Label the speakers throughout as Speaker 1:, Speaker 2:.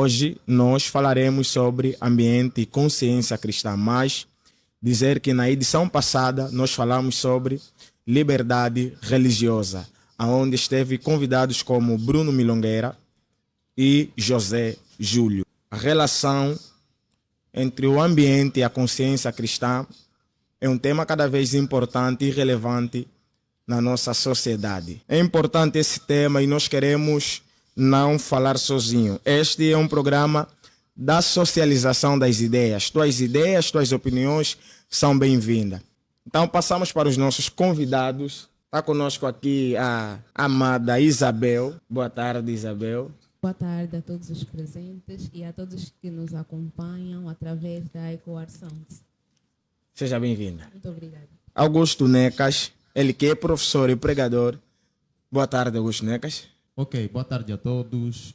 Speaker 1: hoje nós falaremos sobre ambiente e consciência cristã, mas dizer que na edição passada nós falamos sobre liberdade religiosa, onde esteve convidados como Bruno Milongueira e José Júlio. A relação entre o ambiente e a consciência cristã é um tema cada vez importante e relevante na nossa sociedade. É importante esse tema e nós queremos não falar sozinho. Este é um programa da socialização das ideias, tuas opiniões são bem-vindas. Então passamos para os nossos convidados. Está conosco aqui a amada Isabel. Boa tarde, Isabel.
Speaker 2: Boa tarde a todos os presentes e a todos que nos acompanham através da Ecoar Sounds.
Speaker 1: Seja bem-vinda.
Speaker 2: Muito obrigada.
Speaker 1: Augusto Necas, ele que é professor e pregador. Boa tarde, Augusto Necas.
Speaker 3: Ok, boa tarde a todos,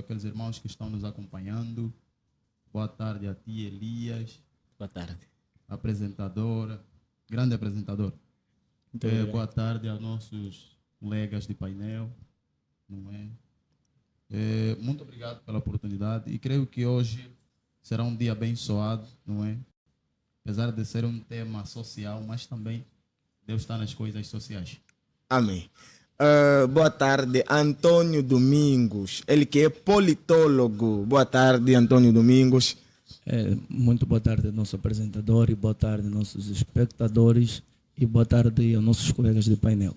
Speaker 3: aqueles irmãos que estão nos acompanhando. Boa tarde a ti, Elias.
Speaker 1: Boa tarde.
Speaker 3: Apresentadora, grande apresentador. Boa tarde a nossos colegas de painel. Não é? Muito obrigado pela oportunidade e creio que hoje será um dia abençoado, não é? Apesar de ser um tema social, mas também Deus está nas coisas sociais.
Speaker 1: Amém. Boa tarde, Antônio Domingos, ele que é politólogo. Boa tarde, Antônio Domingos.
Speaker 4: Muito boa tarde ao nosso apresentador e boa tarde aos nossos espectadores e boa tarde aos nossos colegas de painel.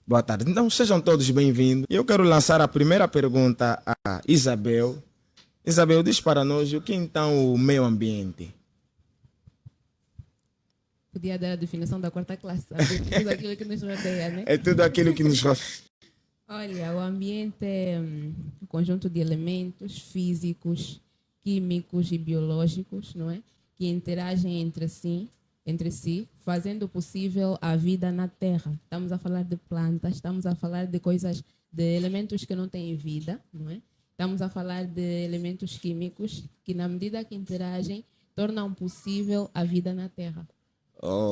Speaker 1: Boa tarde. Então sejam todos bem-vindos. Eu quero lançar a primeira pergunta a Isabel. Isabel, diz para nós o que é então o meio ambiente?
Speaker 2: Podia dar a definição da quarta classe, sabe? Tudo aquilo que nos rodeia, né?
Speaker 1: É tudo aquilo que nos rodeia.
Speaker 2: Olha, o ambiente é um conjunto de elementos físicos, químicos e biológicos, não é? Que interagem entre si, fazendo possível a vida na Terra. Estamos a falar de plantas, estamos a falar de coisas, de elementos que não têm vida, não é? Estamos a falar de elementos químicos que, na medida que interagem, tornam possível a vida na Terra.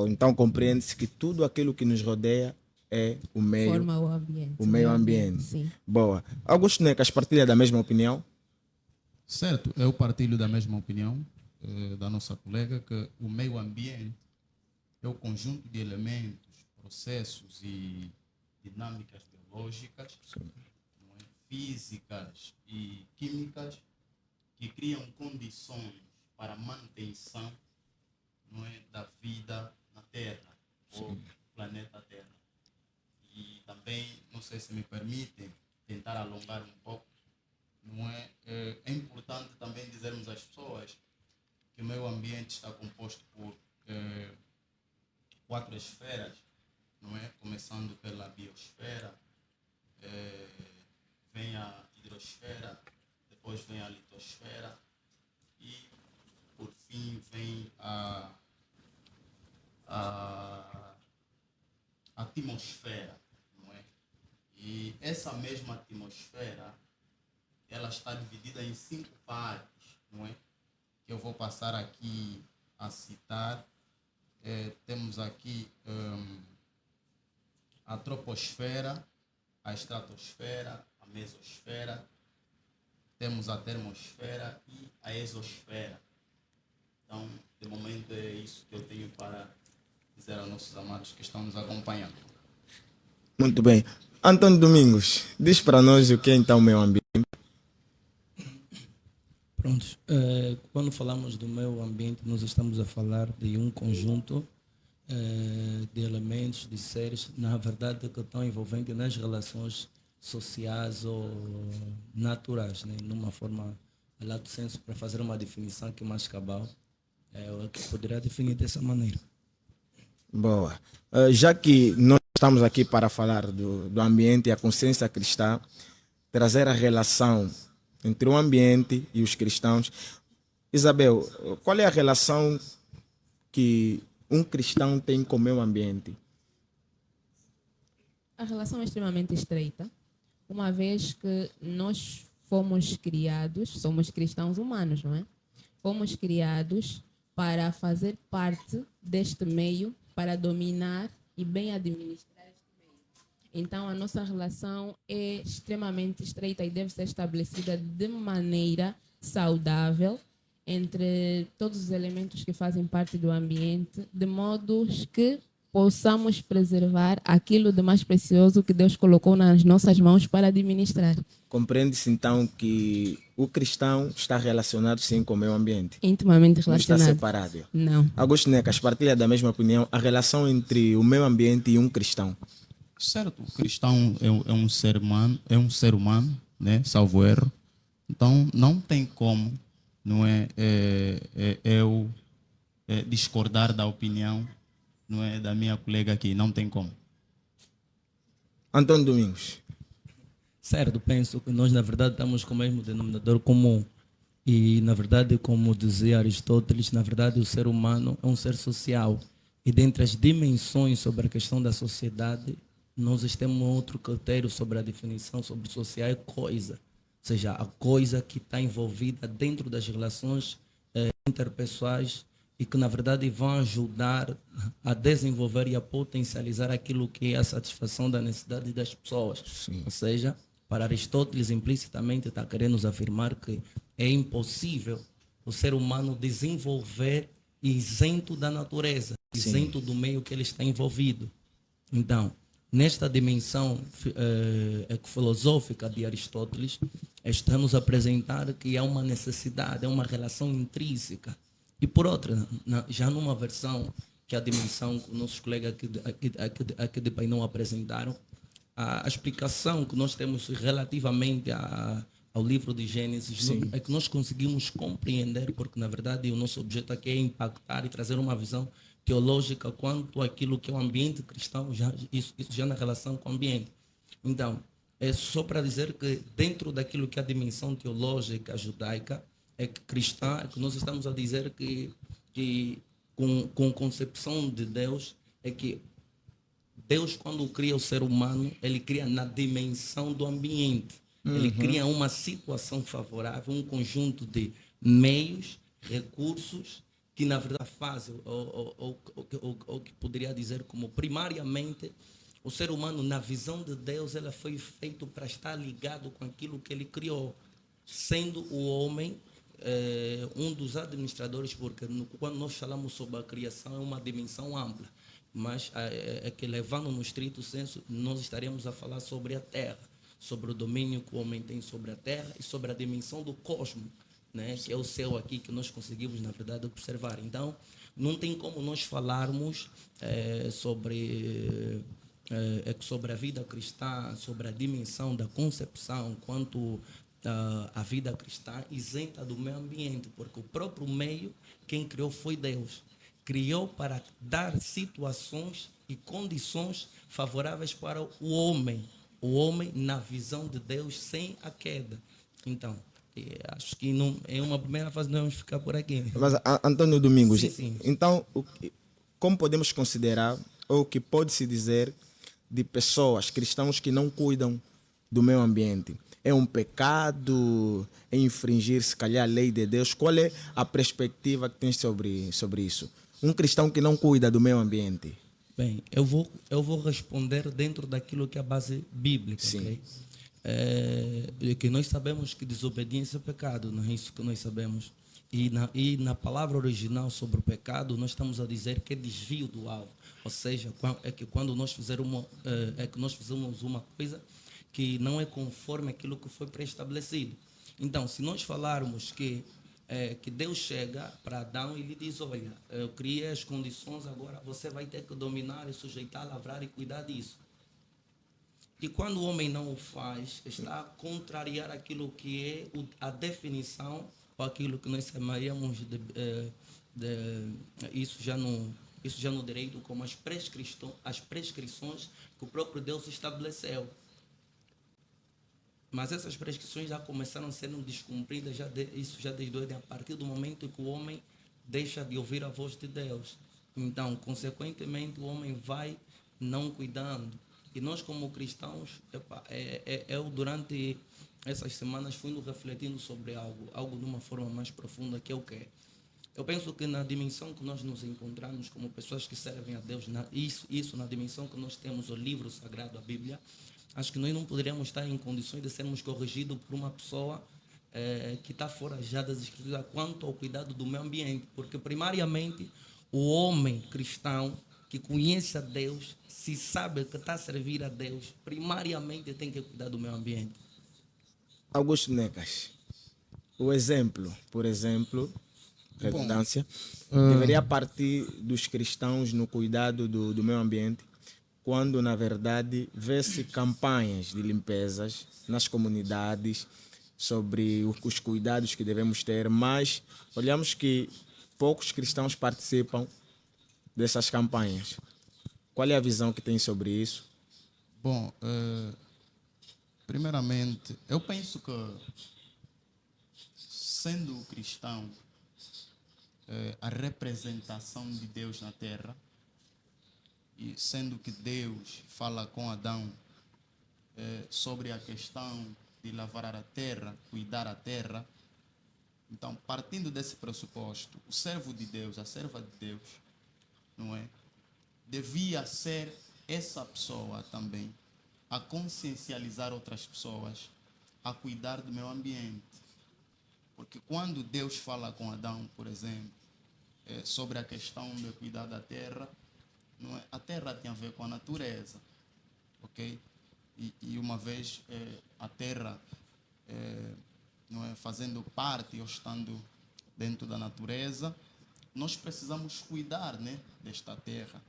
Speaker 1: Então compreende-se que tudo aquilo que nos rodeia é o meio,
Speaker 2: forma o ambiente.
Speaker 1: O meio ambiente.
Speaker 2: Sim.
Speaker 1: Boa. Augusto Necas partilha da mesma opinião?
Speaker 3: Certo, eu partilho da mesma opinião da nossa colega, que o meio ambiente é o conjunto de elementos, processos e dinâmicas biológicas, físicas e químicas que criam condições para a manutenção, não é, da vida na Terra, ou planeta Terra. E também, não sei se me permitem tentar alongar um pouco, não é? É importante também dizermos às pessoas que o meio ambiente está composto por 4 esferas, não é? Começando pela biosfera, vem a hidrosfera, depois vem a litosfera e por fim vem a atmosfera, não é? E essa mesma atmosfera, ela está dividida em 5 partes, não é? Que eu vou passar aqui a citar. Temos aqui a troposfera, a estratosfera, a mesosfera, temos a termosfera e a exosfera. Então, de momento é isso que eu tenho para dizer aos nossos amados que estão nos acompanhando.
Speaker 1: Muito bem. Antônio Domingos, diz para nós o que é então o meio ambiente.
Speaker 4: Pronto. Quando falamos do meio ambiente, nós estamos a falar de um conjunto de elementos, de seres, na verdade, que estão envolvendo nas relações sociais ou naturais, né? Numa forma lato sensu, para fazer uma definição que é mais cabal, o que poderia definir dessa maneira.
Speaker 1: Boa. Já que nós estamos aqui para falar do ambiente e a consciência cristã, trazer a relação entre o ambiente e os cristãos. Isabel, qual é a relação que um cristão tem com o meio ambiente?
Speaker 2: A relação é extremamente estreita, uma vez que nós fomos criados, somos cristãos humanos, não é? Fomos criados para fazer parte deste meio, para dominar e bem administrar este meio. Então, a nossa relação é extremamente estreita e deve ser estabelecida de maneira saudável entre todos os elementos que fazem parte do ambiente, de modo que possamos preservar aquilo de mais precioso que Deus colocou nas nossas mãos para administrar.
Speaker 1: Compreende-se então que o cristão está relacionado sim com o meio ambiente.
Speaker 2: Intimamente
Speaker 1: Não está
Speaker 2: relacionado.
Speaker 1: separado.
Speaker 2: Não.
Speaker 1: Augusto Necas partilha da mesma opinião a relação entre o meio ambiente e um cristão.
Speaker 3: Certo, o cristão é um ser humano, né? Salvo erro. Então não tem como, não é, eu discordar da opinião, não é, da minha colega aqui, não tem como.
Speaker 1: Antônio Domingos.
Speaker 4: Certo, penso que nós, na verdade, estamos com o mesmo denominador comum. E, na verdade, como dizia Aristóteles, na verdade, o ser humano é um ser social. E, dentre as dimensões sobre a questão da sociedade, nós temos outro critério sobre a definição sobre social, é coisa. Ou seja, a coisa que está envolvida dentro das relações interpessoais e que, na verdade, vão ajudar a desenvolver e a potencializar aquilo que é a satisfação da necessidade das pessoas.
Speaker 1: Sim.
Speaker 4: Ou seja, para Aristóteles, implicitamente, está querendo nos afirmar que é impossível o ser humano desenvolver isento da natureza, isento do meio que ele está envolvido. Então, nesta dimensão filosófica de Aristóteles, está-nos a apresentar que há uma necessidade, é uma relação intrínseca. E por outra, já numa versão que a dimensão que nossos colegas aqui de Painão apresentaram, a explicação que nós temos relativamente ao livro de Gênesis é que nós conseguimos compreender, porque na verdade o nosso objeto aqui é impactar e trazer uma visão teológica quanto àquilo que é o ambiente cristão, isso já na relação com o ambiente. Então, é só para dizer que dentro daquilo que é a dimensão teológica judaica, é que cristã, é que nós estamos a dizer que com concepção de Deus, é que Deus, quando cria o ser humano, ele cria na dimensão do ambiente. Ele cria uma situação favorável, um conjunto de meios, recursos, que na verdade fazem, ou que poderia dizer como primariamente, o ser humano, na visão de Deus, ele foi feito para estar ligado com aquilo que ele criou, sendo o homem um dos administradores, porque quando nós falamos sobre a criação é uma dimensão ampla, mas é que levando no estrito senso, nós estaremos a falar sobre a Terra, sobre o domínio que o homem tem sobre a Terra e sobre a dimensão do cosmos, né, que é o céu aqui que nós conseguimos, na verdade, observar. Então, não tem como nós falarmos sobre a vida cristã, sobre a dimensão da concepção, quanto a vida cristã isenta do meio ambiente, porque o próprio meio, quem criou foi Deus. Criou para dar situações e condições favoráveis para o homem na visão de Deus, sem a queda. Então, acho que em uma primeira fase nós vamos ficar por aqui.
Speaker 1: Mas, Antônio Domingos,
Speaker 4: Sim.
Speaker 1: então, como podemos considerar, ou o que pode-se dizer de pessoas, cristãos que não cuidam do meio ambiente? É um pecado? É infringir, se calhar, a lei de Deus? Qual é a perspectiva que tens sobre isso? Um cristão que não cuida do meio ambiente.
Speaker 4: Bem, eu vou responder dentro daquilo que é a base bíblica.
Speaker 1: Sim.
Speaker 4: Okay? Que nós sabemos que desobediência é pecado, não é isso que nós sabemos. E na palavra original sobre o pecado, nós estamos a dizer que é desvio do alvo. Ou seja, é que quando nós fizemos uma coisa que não é conforme aquilo que foi pré-estabelecido. Então, se nós falarmos que Deus chega para Adão e lhe diz, olha, eu criei as condições, agora você vai ter que dominar e sujeitar, lavrar e cuidar disso. E quando o homem não o faz, está a contrariar aquilo que é a definição, ou aquilo que nós chamaríamos isso já no direito, como as prescrições que o próprio Deus estabeleceu. Mas essas prescrições já começaram a ser descumpridas, isso já desde a partir do momento em que o homem deixa de ouvir a voz de Deus. Então, consequentemente, o homem vai não cuidando. E nós, como cristãos, eu durante essas semanas fui refletindo sobre algo de uma forma mais profunda, que é o quê? Eu penso que na dimensão que nós nos encontramos como pessoas que servem a Deus, isso na dimensão que nós temos o livro sagrado, a Bíblia, acho que nós não poderíamos estar em condições de sermos corrigidos por uma pessoa que está fora já das escrituras quanto ao cuidado do meio ambiente, porque primariamente o homem cristão que conhece a Deus, se sabe que está a servir a Deus, primariamente tem que cuidar do meio ambiente.
Speaker 1: Augusto Necas, o exemplo, por exemplo, redundância, deveria partir dos cristãos no cuidado do meio ambiente, quando na verdade vê-se campanhas de limpezas nas comunidades sobre os cuidados que devemos ter, mas olhamos que poucos cristãos participam dessas campanhas. Qual é a visão que tem sobre isso?
Speaker 3: Bom, primeiramente, eu penso que, sendo cristão, a representação de Deus na terra, e sendo que Deus fala com Adão sobre a questão de lavrar a terra, cuidar a terra, então, partindo desse pressuposto, o servo de Deus, a serva de Deus, não é? Devia ser essa pessoa também a consciencializar outras pessoas a cuidar do meio ambiente. Porque quando Deus fala com Adão, por exemplo, sobre a questão de cuidar da terra, não é? A terra tem a ver com a natureza, ok? E uma vez a terra não é, fazendo parte ou estando dentro da natureza, nós precisamos cuidar, né, desta terra.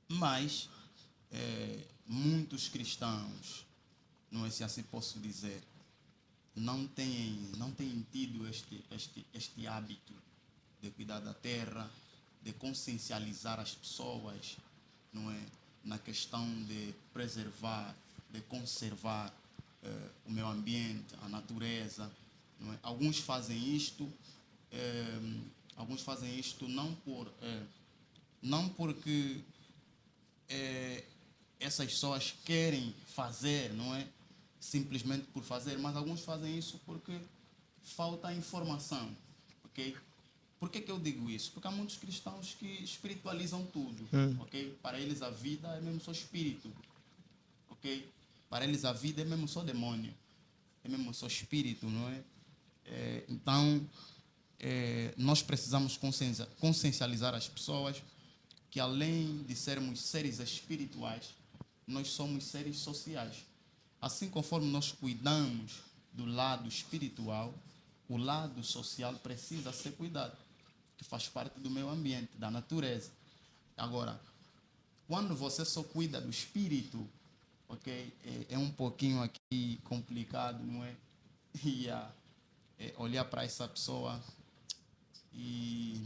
Speaker 3: Mas muitos cristãos, não é, se assim posso dizer, não têm tido este hábito de cuidar da terra, de consciencializar as pessoas, não é, na questão de preservar, de conservar o meio ambiente, a natureza, não é? Alguns fazem isto não porque essas pessoas querem fazer, não é? Simplesmente por fazer, mas alguns fazem isso porque falta informação, ok? Por que eu digo isso? Porque há muitos cristãos que espiritualizam tudo, ok? Para eles a vida é mesmo só espírito, ok? Para eles a vida é mesmo só demônio, é mesmo só espírito, não é? Então, nós precisamos consciencializar as pessoas que, além de sermos seres espirituais, nós somos seres sociais. Assim, conforme nós cuidamos do lado espiritual, o lado social precisa ser cuidado, que faz parte do meio ambiente, da natureza. Agora, quando você só cuida do espírito, ok, é um pouquinho aqui complicado, não é? E olhar para essa pessoa e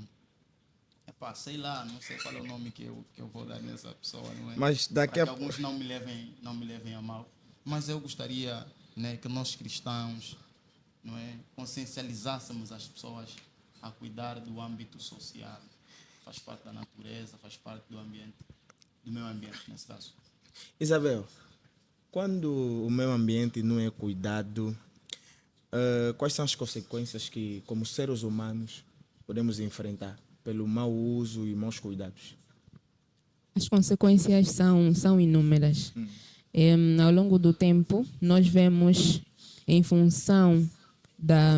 Speaker 3: sei lá, não sei qual é o nome que eu vou dar nessa pessoa, não é?
Speaker 1: Mas daqui a
Speaker 3: pouco alguns não me levem a mal, mas eu gostaria, né, que nós cristãos, não é, consciencializássemos as pessoas a cuidar do âmbito social. Faz parte da natureza, faz parte do ambiente, do meio ambiente nesse caso.
Speaker 1: Isabel, quando o meio ambiente não é cuidado, quais são as consequências que, como seres humanos, podemos enfrentar pelo mau uso e maus cuidados?
Speaker 2: As consequências são inúmeras. Ao longo do tempo, nós vemos, em função da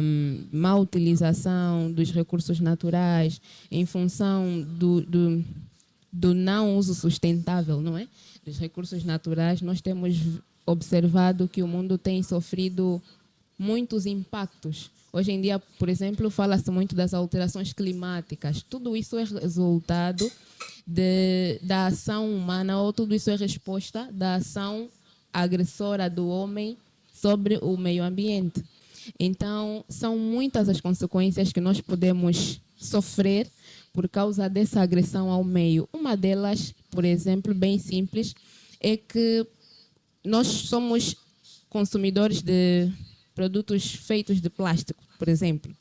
Speaker 2: má utilização dos recursos naturais, em função do não uso sustentável, não é? Dos recursos naturais, nós temos observado que o mundo tem sofrido muitos impactos. Hoje em dia, por exemplo, fala-se muito das alterações climáticas. Tudo isso é resultado da ação humana, ou tudo isso é resposta da ação agressora do homem sobre o meio ambiente. Então, são muitas as consequências que nós podemos sofrer por causa dessa agressão ao meio. Uma delas, por exemplo, bem simples, é que nós somos consumidores de produtos feitos de plástico, por exemplo.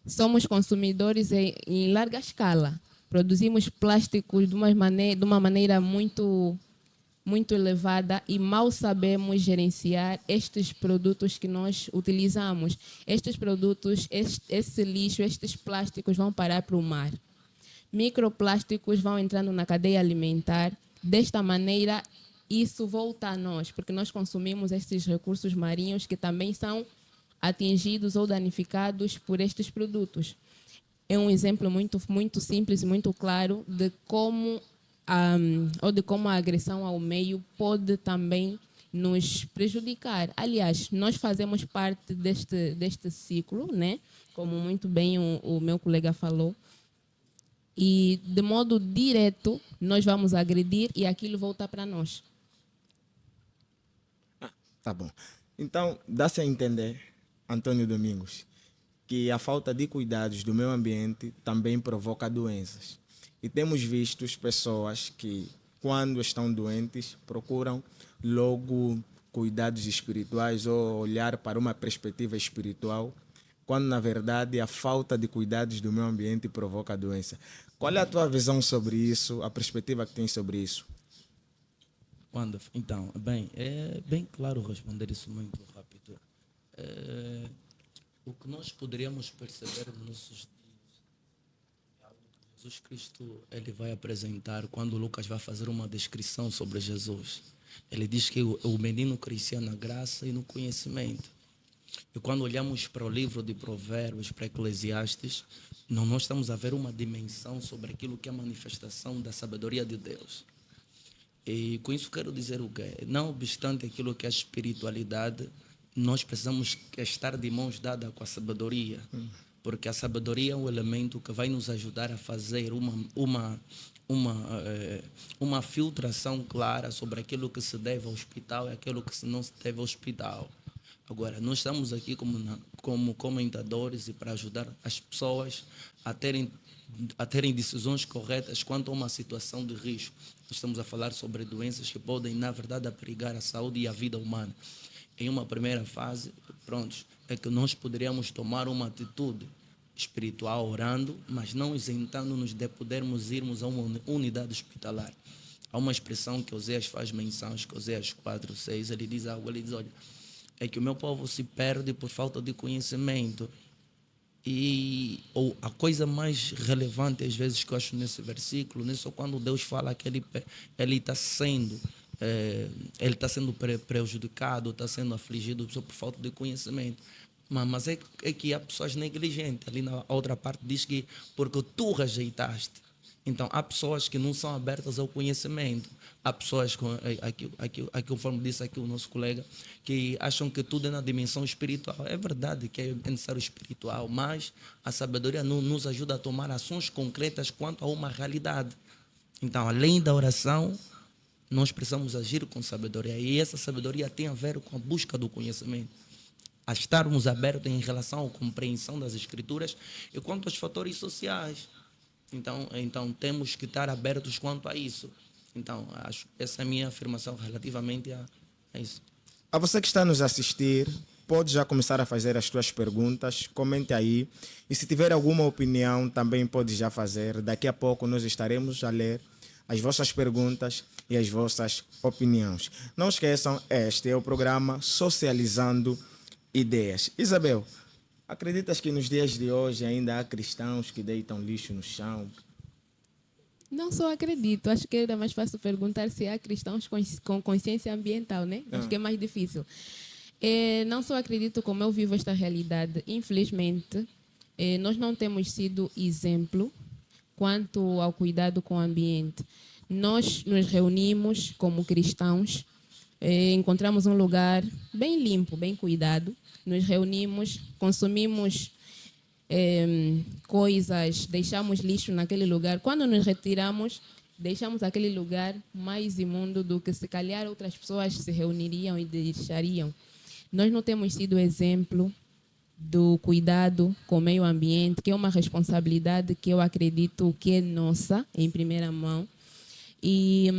Speaker 2: Somos consumidores em larga escala. Produzimos plásticos de uma maneira muito muito elevada e mal sabemos gerenciar estes produtos que nós utilizamos. Estes produtos, esse lixo, estes plásticos vão parar para o mar. Microplásticos vão entrando na cadeia alimentar. Desta maneira, isso volta a nós, porque nós consumimos estes recursos marinhos que também são atingidos ou danificados por estes produtos. É um exemplo muito, muito simples e muito claro de como a agressão ao meio pode também nos prejudicar. Aliás, nós fazemos parte deste ciclo, né? Como muito bem o meu colega falou. E, de modo direto, nós vamos agredir e aquilo volta para nós.
Speaker 1: Tá bom. Então, dá-se a entender, Antônio Domingos, que a falta de cuidados do meio ambiente também provoca doenças. E temos visto pessoas que, quando estão doentes, procuram logo cuidados espirituais ou olhar para uma perspectiva espiritual, quando, na verdade, a falta de cuidados do meio ambiente provoca a doença. Qual é a tua visão sobre isso, a perspectiva que tens sobre isso?
Speaker 4: Então, bem, é bem claro responder isso muito rápido. O que nós poderíamos perceber nos nossos dias é algo que Jesus Cristo ele vai apresentar quando Lucas vai fazer uma descrição sobre Jesus. Ele diz que o menino crescia na graça e no conhecimento. E quando olhamos para o livro de Provérbios, para Eclesiastes, nós estamos a ver uma dimensão sobre aquilo que é a manifestação da sabedoria de Deus. E com isso quero dizer o quê? Não obstante aquilo que é a espiritualidade, nós precisamos estar de mãos dadas com a sabedoria. Porque a sabedoria é um elemento que vai nos ajudar a fazer uma filtração clara sobre aquilo que se deve ao hospital e aquilo que não se deve ao hospital. Agora, nós estamos aqui como comentadores e para ajudar as pessoas a terem decisões corretas quanto a uma situação de risco. Nós estamos a falar sobre doenças que podem, na verdade, perigar a saúde e a vida humana. Em uma primeira fase, é que nós poderíamos tomar uma atitude espiritual orando, mas não isentando-nos de podermos irmos a uma unidade hospitalar. Há uma expressão que Oséias faz menção, que Oséias 4:6, ele diz algo, ele diz, olha, é que o meu povo se perde por falta de conhecimento. Ou a coisa mais relevante, às vezes, que eu acho nesse versículo, não é só quando Deus fala que ele está sendo prejudicado, está sendo afligido só por falta de conhecimento. Mas é que há pessoas negligentes. Ali na outra parte diz que porque tu rejeitaste. Então, há pessoas que não são abertas ao conhecimento. Há pessoas, conforme disse aqui o nosso colega, que acham que tudo é na dimensão espiritual. É verdade que é necessário espiritual, mas a sabedoria nos ajuda a tomar ações concretas quanto a uma realidade. Então, além da oração, nós precisamos agir com sabedoria. E essa sabedoria tem a ver com a busca do conhecimento. A estarmos abertos em relação à compreensão das Escrituras e quanto aos fatores sociais. Então temos que estar abertos quanto a isso. Então, acho que essa é a minha afirmação relativamente a isso.
Speaker 1: A você que está nos assistir, pode já começar a fazer as suas perguntas, comente aí. E se tiver alguma opinião, também pode já fazer. Daqui a pouco nós estaremos a ler as vossas perguntas e as vossas opiniões. Não esqueçam, este é o programa Socializando Ideias. Isabel, acreditas que nos dias de hoje ainda há cristãos que deitam lixo no chão?
Speaker 2: Não só acredito, acho que era mais fácil perguntar se há cristãos com consciência ambiental, né? Acho que é mais difícil. Não só acredito, como eu vivo esta realidade. Infelizmente, nós não temos sido exemplo quanto ao cuidado com o ambiente. Nós nos reunimos como cristãos, encontramos um lugar bem limpo, bem cuidado, nos reunimos, consumimos coisas, deixamos lixo naquele lugar. Quando nos retiramos, deixamos aquele lugar mais imundo do que se calhar outras pessoas se reuniriam e deixariam. Nós não temos sido exemplo do cuidado com o meio ambiente, que é uma responsabilidade que eu acredito que é nossa, em primeira mão. E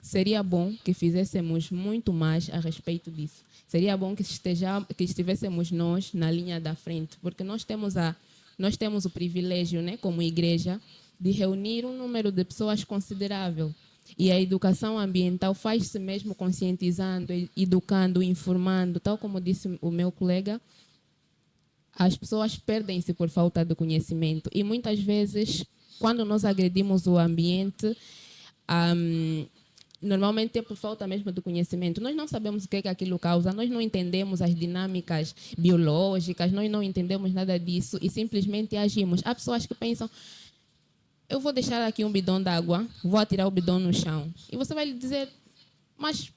Speaker 2: seria bom que fizéssemos muito mais a respeito disso. Seria bom que estivéssemos nós na linha da frente, porque nós temos o privilégio, né, como igreja, de reunir um número de pessoas considerável. E a educação ambiental faz-se mesmo conscientizando, educando, informando, tal como disse o meu colega, as pessoas perdem-se por falta de conhecimento. E muitas vezes, quando nós agredimos o ambiente, normalmente é por falta mesmo de conhecimento. Nós não sabemos o que é que aquilo causa, nós não entendemos as dinâmicas biológicas, nós não entendemos nada disso e simplesmente agimos. Há pessoas que pensam, eu vou deixar aqui um bidão d'água, vou atirar o bidão no chão. E você vai lhe dizer, mas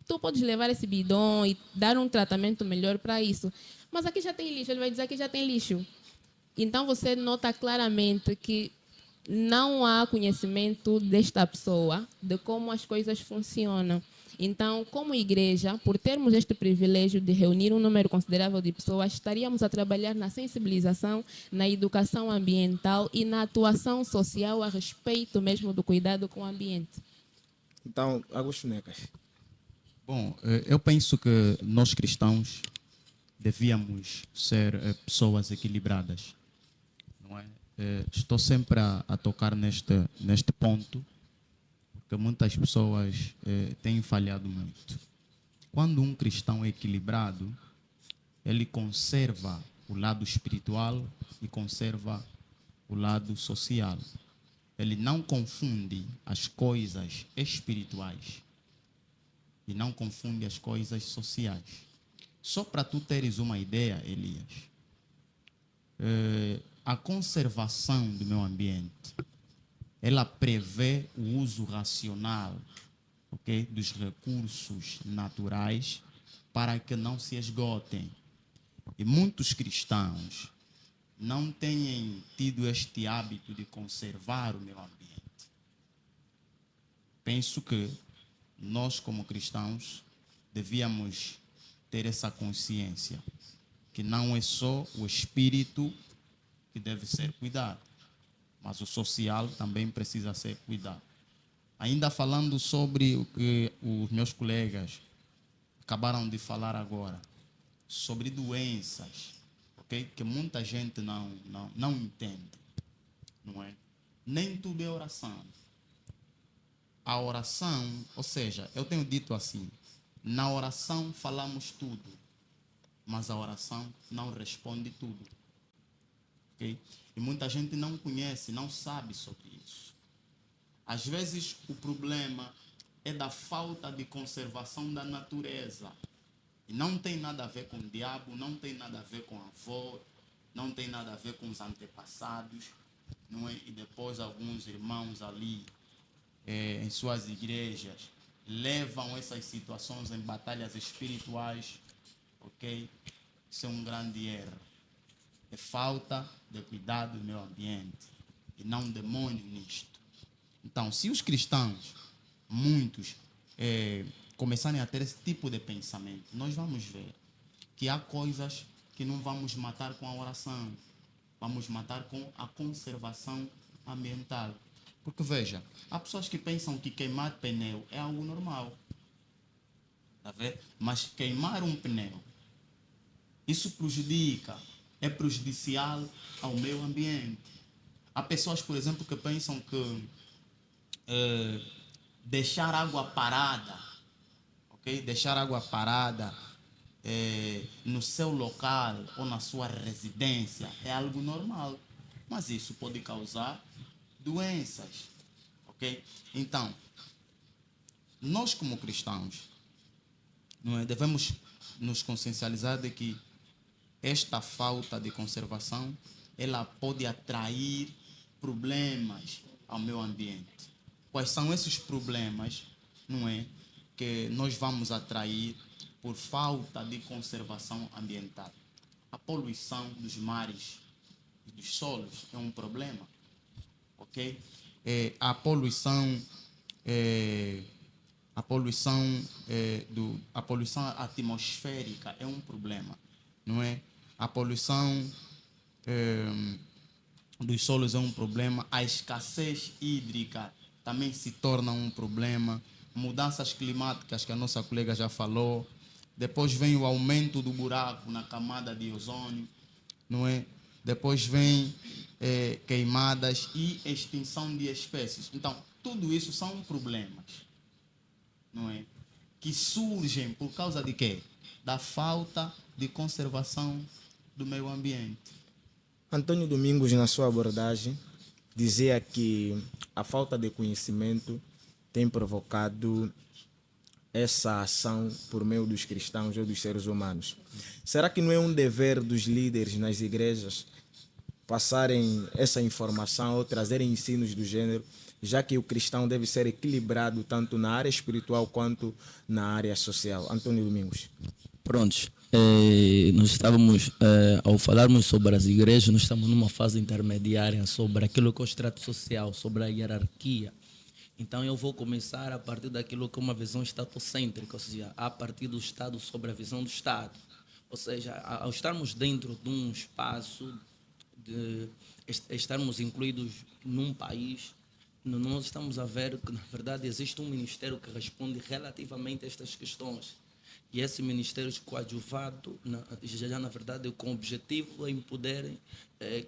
Speaker 2: tu podes levar esse bidão e dar um tratamento melhor para isso. Mas aqui já tem lixo, ele vai dizer que já tem lixo. Então você nota claramente que não há conhecimento desta pessoa de como as coisas funcionam. Então, como igreja, por termos este privilégio de reunir um número considerável de pessoas, estaríamos a trabalhar na sensibilização, na educação ambiental e na atuação social a respeito mesmo do cuidado com o ambiente.
Speaker 1: Então, Augusto Necas.
Speaker 3: Bom, eu penso que nós cristãos devíamos ser pessoas equilibradas, não é? Estou sempre a tocar neste ponto, porque muitas pessoas têm falhado muito. Quando um cristão é equilibrado, ele conserva o lado espiritual e conserva o lado social. Ele não confunde as coisas espirituais e não confunde as coisas sociais. Só para tu teres uma ideia, Elias, a conservação do meio ambiente, ela prevê o uso racional, okay, dos recursos naturais para que não se esgotem. E muitos cristãos não têm tido este hábito de conservar o meio ambiente. Penso que nós, como cristãos, devíamos ter essa consciência que não é só o espírito que deve ser cuidado, mas o social também precisa ser cuidado. Ainda falando sobre o que os meus colegas acabaram de falar agora, sobre doenças, okay, que muita gente não entende, não é? Nem tudo é oração. A oração, ou seja, eu tenho dito assim, na oração falamos tudo, mas a oração não responde tudo. Okay? E muita gente não conhece, não sabe sobre isso. Às vezes o problema é da falta de conservação da natureza. E não tem nada a ver com o diabo, não tem nada a ver com a avó, não tem nada a ver com os antepassados, não é? E depois alguns irmãos ali em suas igrejas levam essas situações em batalhas espirituais, ok? Isso é um grande erro. É falta de cuidado do meio ambiente e não demônio nisto. Então, se os cristãos, muitos, começarem a ter esse tipo de pensamento, nós vamos ver que há coisas que não vamos matar com a oração, vamos matar com a conservação ambiental. Porque veja, há pessoas que pensam que queimar pneu é algo normal, tá vendo? Mas queimar um pneu, isso prejudica, é prejudicial ao meio ambiente. Há pessoas, por exemplo, que pensam que deixar água parada, ok? Deixar água parada no seu local ou na sua residência é algo normal, mas isso pode causar doenças, ok? Então, nós como cristãos, não é, devemos nos consciencializar de que esta falta de conservação, ela pode atrair problemas ao meio ambiente. Quais são esses problemas, não é, que nós vamos atrair por falta de conservação ambiental? A poluição dos mares e dos solos é um problema, ok? A poluição atmosférica é um problema, não é? A poluição dos solos é um problema, a escassez hídrica também se torna um problema, mudanças climáticas que a nossa colega já falou, depois vem o aumento do buraco na camada de ozônio, não é? Depois vem queimadas e extinção de espécies. Então, tudo isso são problemas, não é? Que surgem por causa de quê? Da falta de conservação do meio ambiente.
Speaker 1: Antônio Domingos, na sua abordagem, dizia que a falta de conhecimento tem provocado essa ação por meio dos cristãos ou dos seres humanos. Será que não é um dever dos líderes nas igrejas passarem essa informação ou trazerem ensinos do gênero, já que o cristão deve ser equilibrado tanto na área espiritual quanto na área social? Antônio Domingos.
Speaker 4: Prontos. Nós estávamos, ao falarmos sobre as igrejas, nós estamos numa fase intermediária sobre aquilo que é o estrato social, sobre a hierarquia. Então eu vou começar a partir daquilo que é uma visão estatocêntrica, ou seja, a partir do Estado sobre a visão do Estado. Ou seja, ao estarmos dentro de um espaço, de estarmos incluídos num país, nós estamos a ver que, na verdade, existe um ministério que responde relativamente a estas questões. E esse ministério coadjuvado, já na verdade, com o objetivo em poderem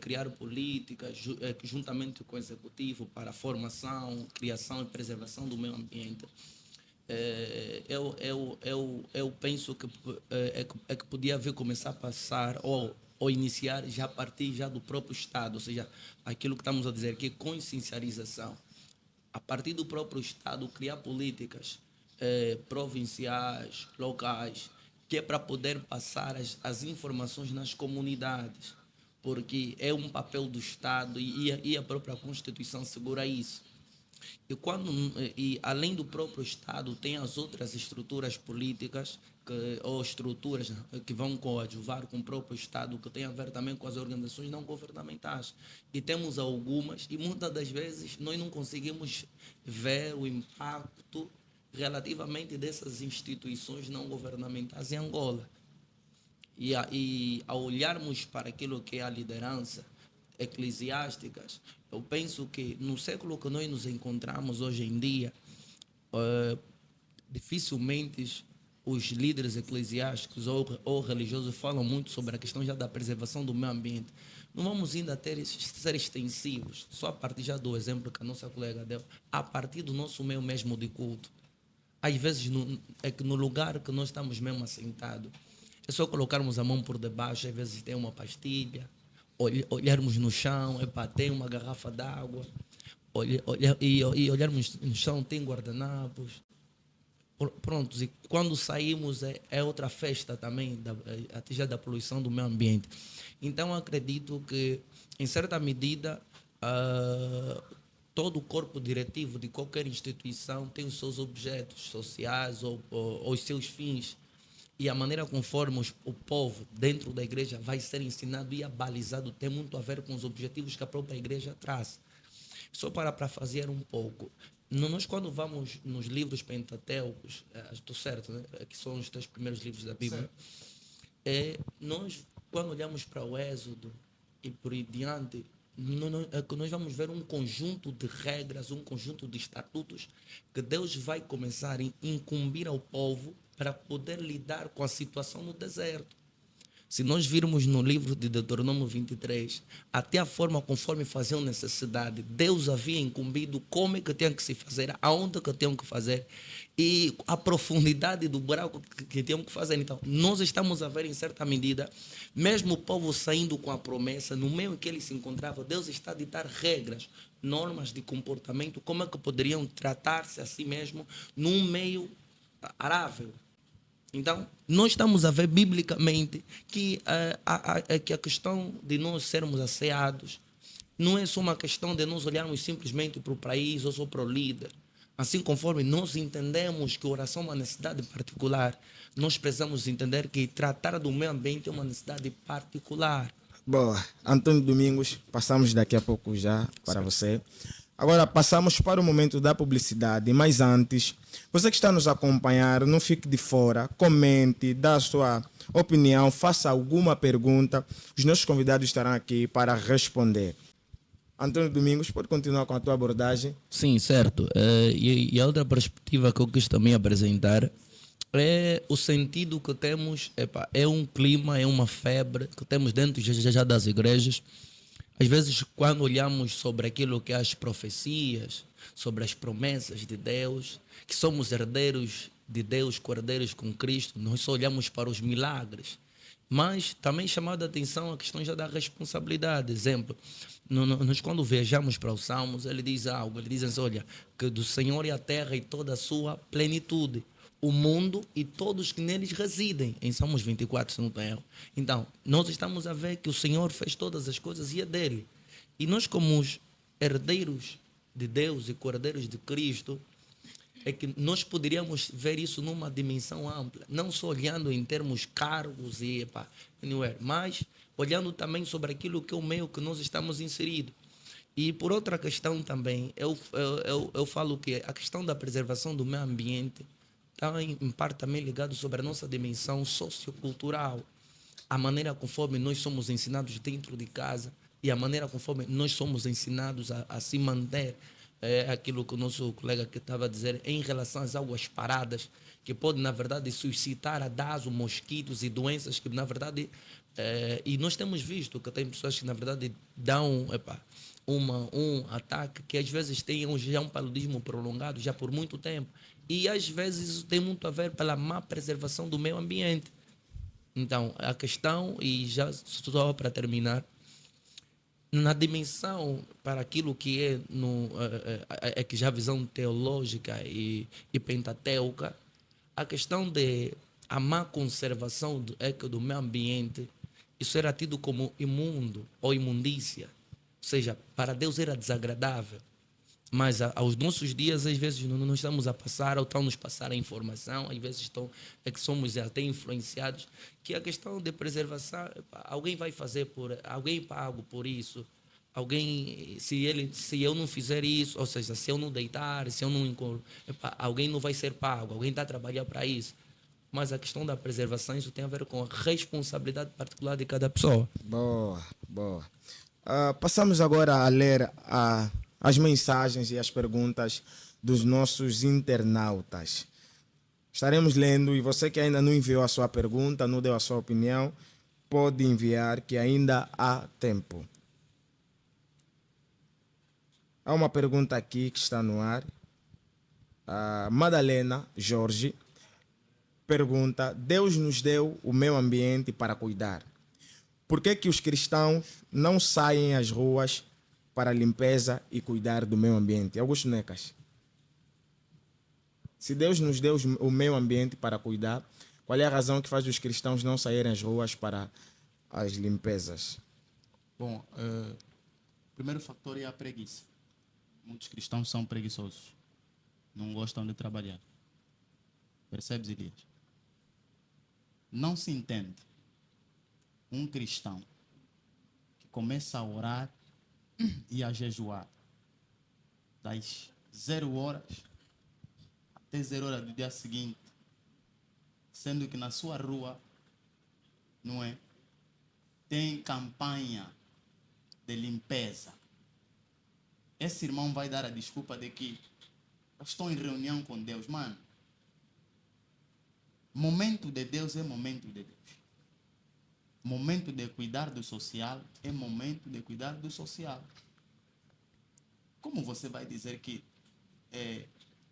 Speaker 4: criar políticas, juntamente com o executivo, para a formação, criação e preservação do meio ambiente. Eu penso que que podia haver começar a passar ou iniciar já a partir já do próprio Estado, ou seja, aquilo que estamos a dizer que é consciencialização. A partir do próprio Estado, criar políticas provinciais, locais, que é para poder passar as informações nas comunidades, porque é um papel do Estado e a própria Constituição segura isso. E além do próprio Estado, tem as outras estruturas políticas ou estruturas que vão coadjuvar com o próprio Estado, que tem a ver também com as organizações não governamentais. E temos algumas, e muitas das vezes nós não conseguimos ver o impacto relativamente dessas instituições não governamentais em Angola. E ao olharmos para aquilo que é a liderança eclesiásticas, eu penso que no século que nós nos encontramos hoje em dia, dificilmente os líderes eclesiásticos ou religiosos falam muito sobre a questão já da preservação do meio ambiente. Não vamos ainda ser extensivos, só a partir já do exemplo que a nossa colega deu, a partir do nosso meio mesmo de culto. Às vezes é que no lugar que nós estamos mesmo assentados, é só colocarmos a mão por debaixo, às vezes tem uma pastilha, olharmos no chão, tem uma garrafa d'água, e olharmos no chão, tem guardanapos. Prontos, e quando saímos é outra festa também, até já da poluição do meio ambiente. Então acredito que, em certa medida, todo o corpo diretivo de qualquer instituição tem os seus objetos sociais ou os seus fins. E a maneira conforme o povo dentro da igreja vai ser ensinado e abalizado tem muito a ver com os objetivos que a própria igreja traz. Só para fazer um pouco. Nós, quando vamos nos livros pentateucos, estou certo, né? Que são os 3 primeiros livros da Bíblia, nós, quando olhamos para o Êxodo e por aí diante, nós vamos ver um conjunto de regras, um conjunto de estatutos que Deus vai começar a incumbir ao povo para poder lidar com a situação no deserto. Se nós virmos no livro de Deuteronômio 23, até a forma conforme faziam necessidade, Deus havia incumbido como é que tinha que se fazer, aonde que tinham que fazer e a profundidade do buraco que tinham que fazer. Então, nós estamos a ver, em certa medida, mesmo o povo saindo com a promessa, no meio em que ele se encontrava, Deus está a ditar regras, normas de comportamento, como é que poderiam tratar-se a si mesmo num meio arável. Então, nós estamos a ver biblicamente que a questão de nós sermos asseados não é só uma questão de nós olharmos simplesmente para o país ou só para o líder. Assim, conforme nós entendemos que a oração é uma necessidade particular, nós precisamos entender que tratar do meio ambiente é uma necessidade particular.
Speaker 1: Boa. Antônio Domingos, passamos daqui a pouco já para você. Agora passamos para o momento da publicidade, mas antes, você que está nos acompanhando, não fique de fora, comente, dê a sua opinião, faça alguma pergunta, os nossos convidados estarão aqui para responder. Antônio Domingos, pode continuar com a tua abordagem?
Speaker 4: Sim, certo. E a outra perspectiva que eu quis também apresentar é o sentido que temos, é um clima, é uma febre que temos dentro já das igrejas, Às vezes, quando olhamos sobre aquilo que é as profecias, sobre as promessas de Deus, que somos herdeiros de Deus, cordeiros com Cristo, nós só olhamos para os milagres. Mas também chamado a atenção a questão já da responsabilidade. Exemplo, nós quando viajamos para os Salmos, ele diz algo, ele diz assim, olha, que do Senhor é a terra e toda a sua plenitude, o mundo e todos que neles residem, em Salmos 24, se não tem erro. Então, nós estamos a ver que o Senhor fez todas as coisas e é dele. E nós, como os herdeiros de Deus e cordeiros de Cristo, é que nós poderíamos ver isso numa dimensão ampla, não só olhando em termos cargos e mas olhando também sobre aquilo que é o meio que nós estamos inseridos. E por outra questão também, eu falo que a questão da preservação do meio ambiente está em parte também ligado sobre a nossa dimensão sociocultural, a maneira conforme nós somos ensinados dentro de casa e a maneira conforme nós somos ensinados a se manter. É aquilo que o nosso colega que estava a dizer em relação às águas paradas, que pode, na verdade, suscitar adaso, mosquitos e doenças que, na verdade, e nós temos visto que tem pessoas que, na verdade, dão um ataque que, às vezes, tem já um paludismo prolongado, já por muito tempo. E, às vezes, isso tem muito a ver pela má preservação do meio ambiente. Então, a questão, e já só para terminar, na dimensão para aquilo que é que já a visão teológica e pentateuca, a questão de a má conservação do meio ambiente, isso era tido como imundo ou imundícia, ou seja, para Deus era desagradável, mas aos nossos dias às vezes não estamos a passar ou estão nos passar a informação, às vezes é que somos até influenciados que a questão de preservação, alguém vai fazer alguém pago por isso, alguém, se eu não fizer isso, ou seja, se eu não deitar, se eu não alguém não vai ser pago, alguém está a trabalhar para isso. Mas a questão da preservação, isso tem a ver com a responsabilidade particular de cada pessoa.
Speaker 1: Boa, boa. Passamos agora a ler as mensagens e as perguntas dos nossos internautas. Estaremos lendo e você que ainda não enviou a sua pergunta, não deu a sua opinião, pode enviar que ainda há tempo. Há uma pergunta aqui que está no ar. A Madalena Jorge pergunta: Deus nos deu o meio ambiente para cuidar. Por que os cristãos não saem às ruas para a limpeza e cuidar do meio ambiente? Augusto Necas. Se Deus nos deu o meio ambiente para cuidar, qual é a razão que faz os cristãos não saírem às ruas para as limpezas?
Speaker 3: Bom, o primeiro fator é a preguiça. Muitos cristãos são preguiçosos. Não gostam de trabalhar. Percebes, Elias? Não se entende um cristão que começa a orar e a jejuar das 0 horas até 0 horas do dia seguinte, sendo que na sua rua, não é, tem campanha de limpeza. Esse irmão vai dar a desculpa de que eu estou em reunião com Deus. Mano, momento de Deus é momento de Deus. Momento de cuidar do social é momento de cuidar do social. Como você vai dizer que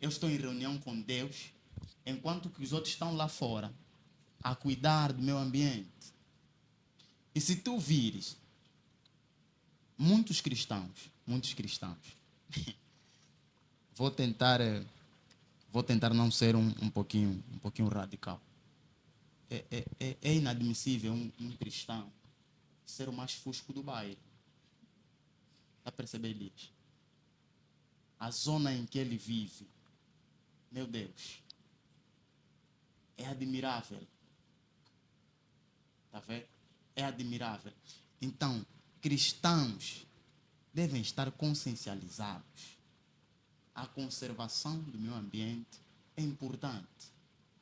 Speaker 3: eu estou em reunião com Deus, enquanto que os outros estão lá fora a cuidar do meu ambiente? E se tu vires muitos cristãos, vou tentar não ser um pouquinho radical. É inadmissível um cristão ser o mais fusco do bairro. Está a perceber, Elias? A zona em que ele vive, meu Deus, é admirável. Está vendo? É admirável. Então, cristãos devem estar consciencializados. A conservação do meio ambiente é importante.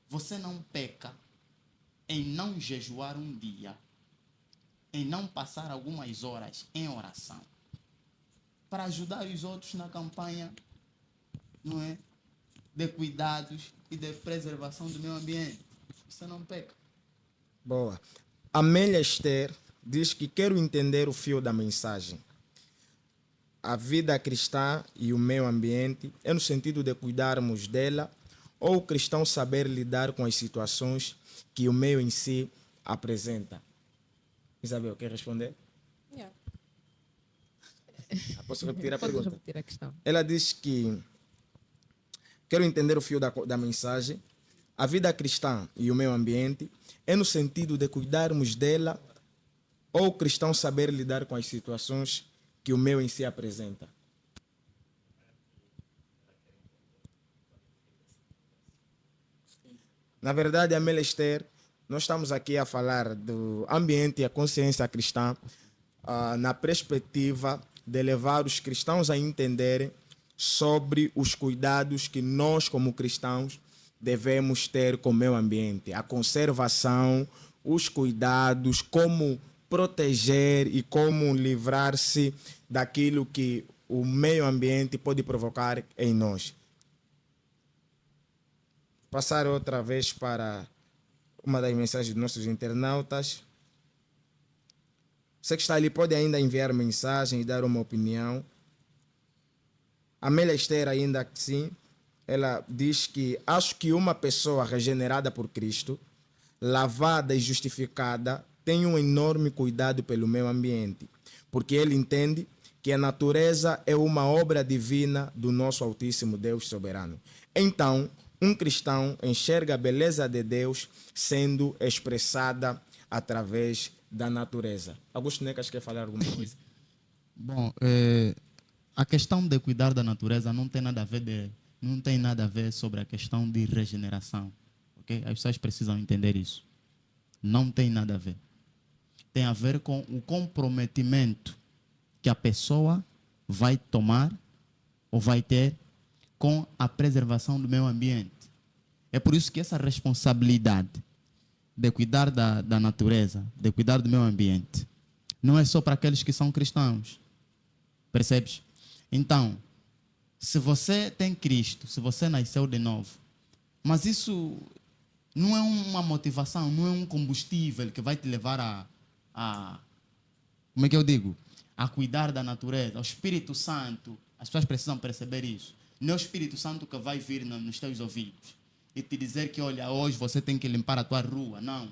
Speaker 3: Você não peca em não jejuar um dia, em não passar algumas horas em oração, para ajudar os outros na campanha, não é, de cuidados e de preservação do meio ambiente. Você não peca.
Speaker 1: Boa. Amélia Esther diz que quero entender o fio da mensagem. a vida cristã e o meio ambiente é no sentido de cuidarmos dela ou o cristão saber lidar com as situações que o meio em si apresenta? Isabel, quer responder?
Speaker 2: Yeah.
Speaker 1: Posso repetir a
Speaker 2: Pode
Speaker 1: pergunta?
Speaker 2: repetir a questão.
Speaker 1: Ela diz que, quero entender o fio da mensagem, a vida cristã e o meio ambiente é no sentido de cuidarmos dela ou o cristão saber lidar com as situações que o meio em si apresenta? Na verdade, Amélia Esther, nós estamos aqui a falar do ambiente e a consciência cristã na perspectiva de levar os cristãos a entenderem sobre os cuidados que nós, como cristãos, devemos ter com o meio ambiente, a conservação, os cuidados, como proteger e como livrar-se daquilo que o meio ambiente pode provocar em nós. Passar outra vez para uma das mensagens dos nossos internautas. Você que está ali pode ainda enviar mensagem e dar uma opinião. A Amélia Esther, ainda assim, ela diz que acho que uma pessoa regenerada por Cristo, lavada e justificada, tem um enorme cuidado pelo meio ambiente, porque ele entende que a natureza é uma obra divina do nosso Altíssimo Deus soberano. Então, um cristão enxerga a beleza de Deus sendo expressada através da natureza. Augusto Necas quer falar alguma coisa?
Speaker 3: Bom, a questão de cuidar da natureza não tem nada a ver sobre a questão de regeneração, ok? As pessoas precisam entender isso. Não tem nada a ver. Tem a ver com o comprometimento que a pessoa vai tomar ou vai ter com a preservação do meio ambiente. É por isso que essa responsabilidade de cuidar da natureza, de cuidar do meio ambiente, não é só para aqueles que são cristãos. Percebes? Então, se você tem Cristo, se você nasceu de novo, mas isso não é uma motivação, não é um combustível que vai te levar como é que eu digo? A cuidar da natureza. O Espírito Santo, as pessoas precisam perceber isso. Não é o Espírito Santo que vai vir nos teus ouvidos e te dizer que, olha, hoje você tem que limpar a tua rua. Não.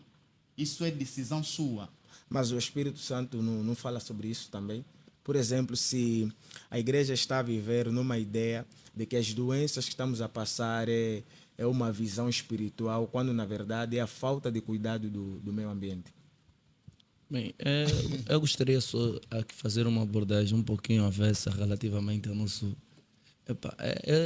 Speaker 3: Isso é decisão sua.
Speaker 1: Mas o Espírito Santo não fala sobre isso também? Por exemplo, se a igreja está a viver numa ideia de que as doenças que estamos a passar é uma visão espiritual, quando na verdade é a falta de cuidado do meio ambiente.
Speaker 4: Bem, eu gostaria só aqui fazer uma abordagem um pouquinho avessa relativamente ao nosso...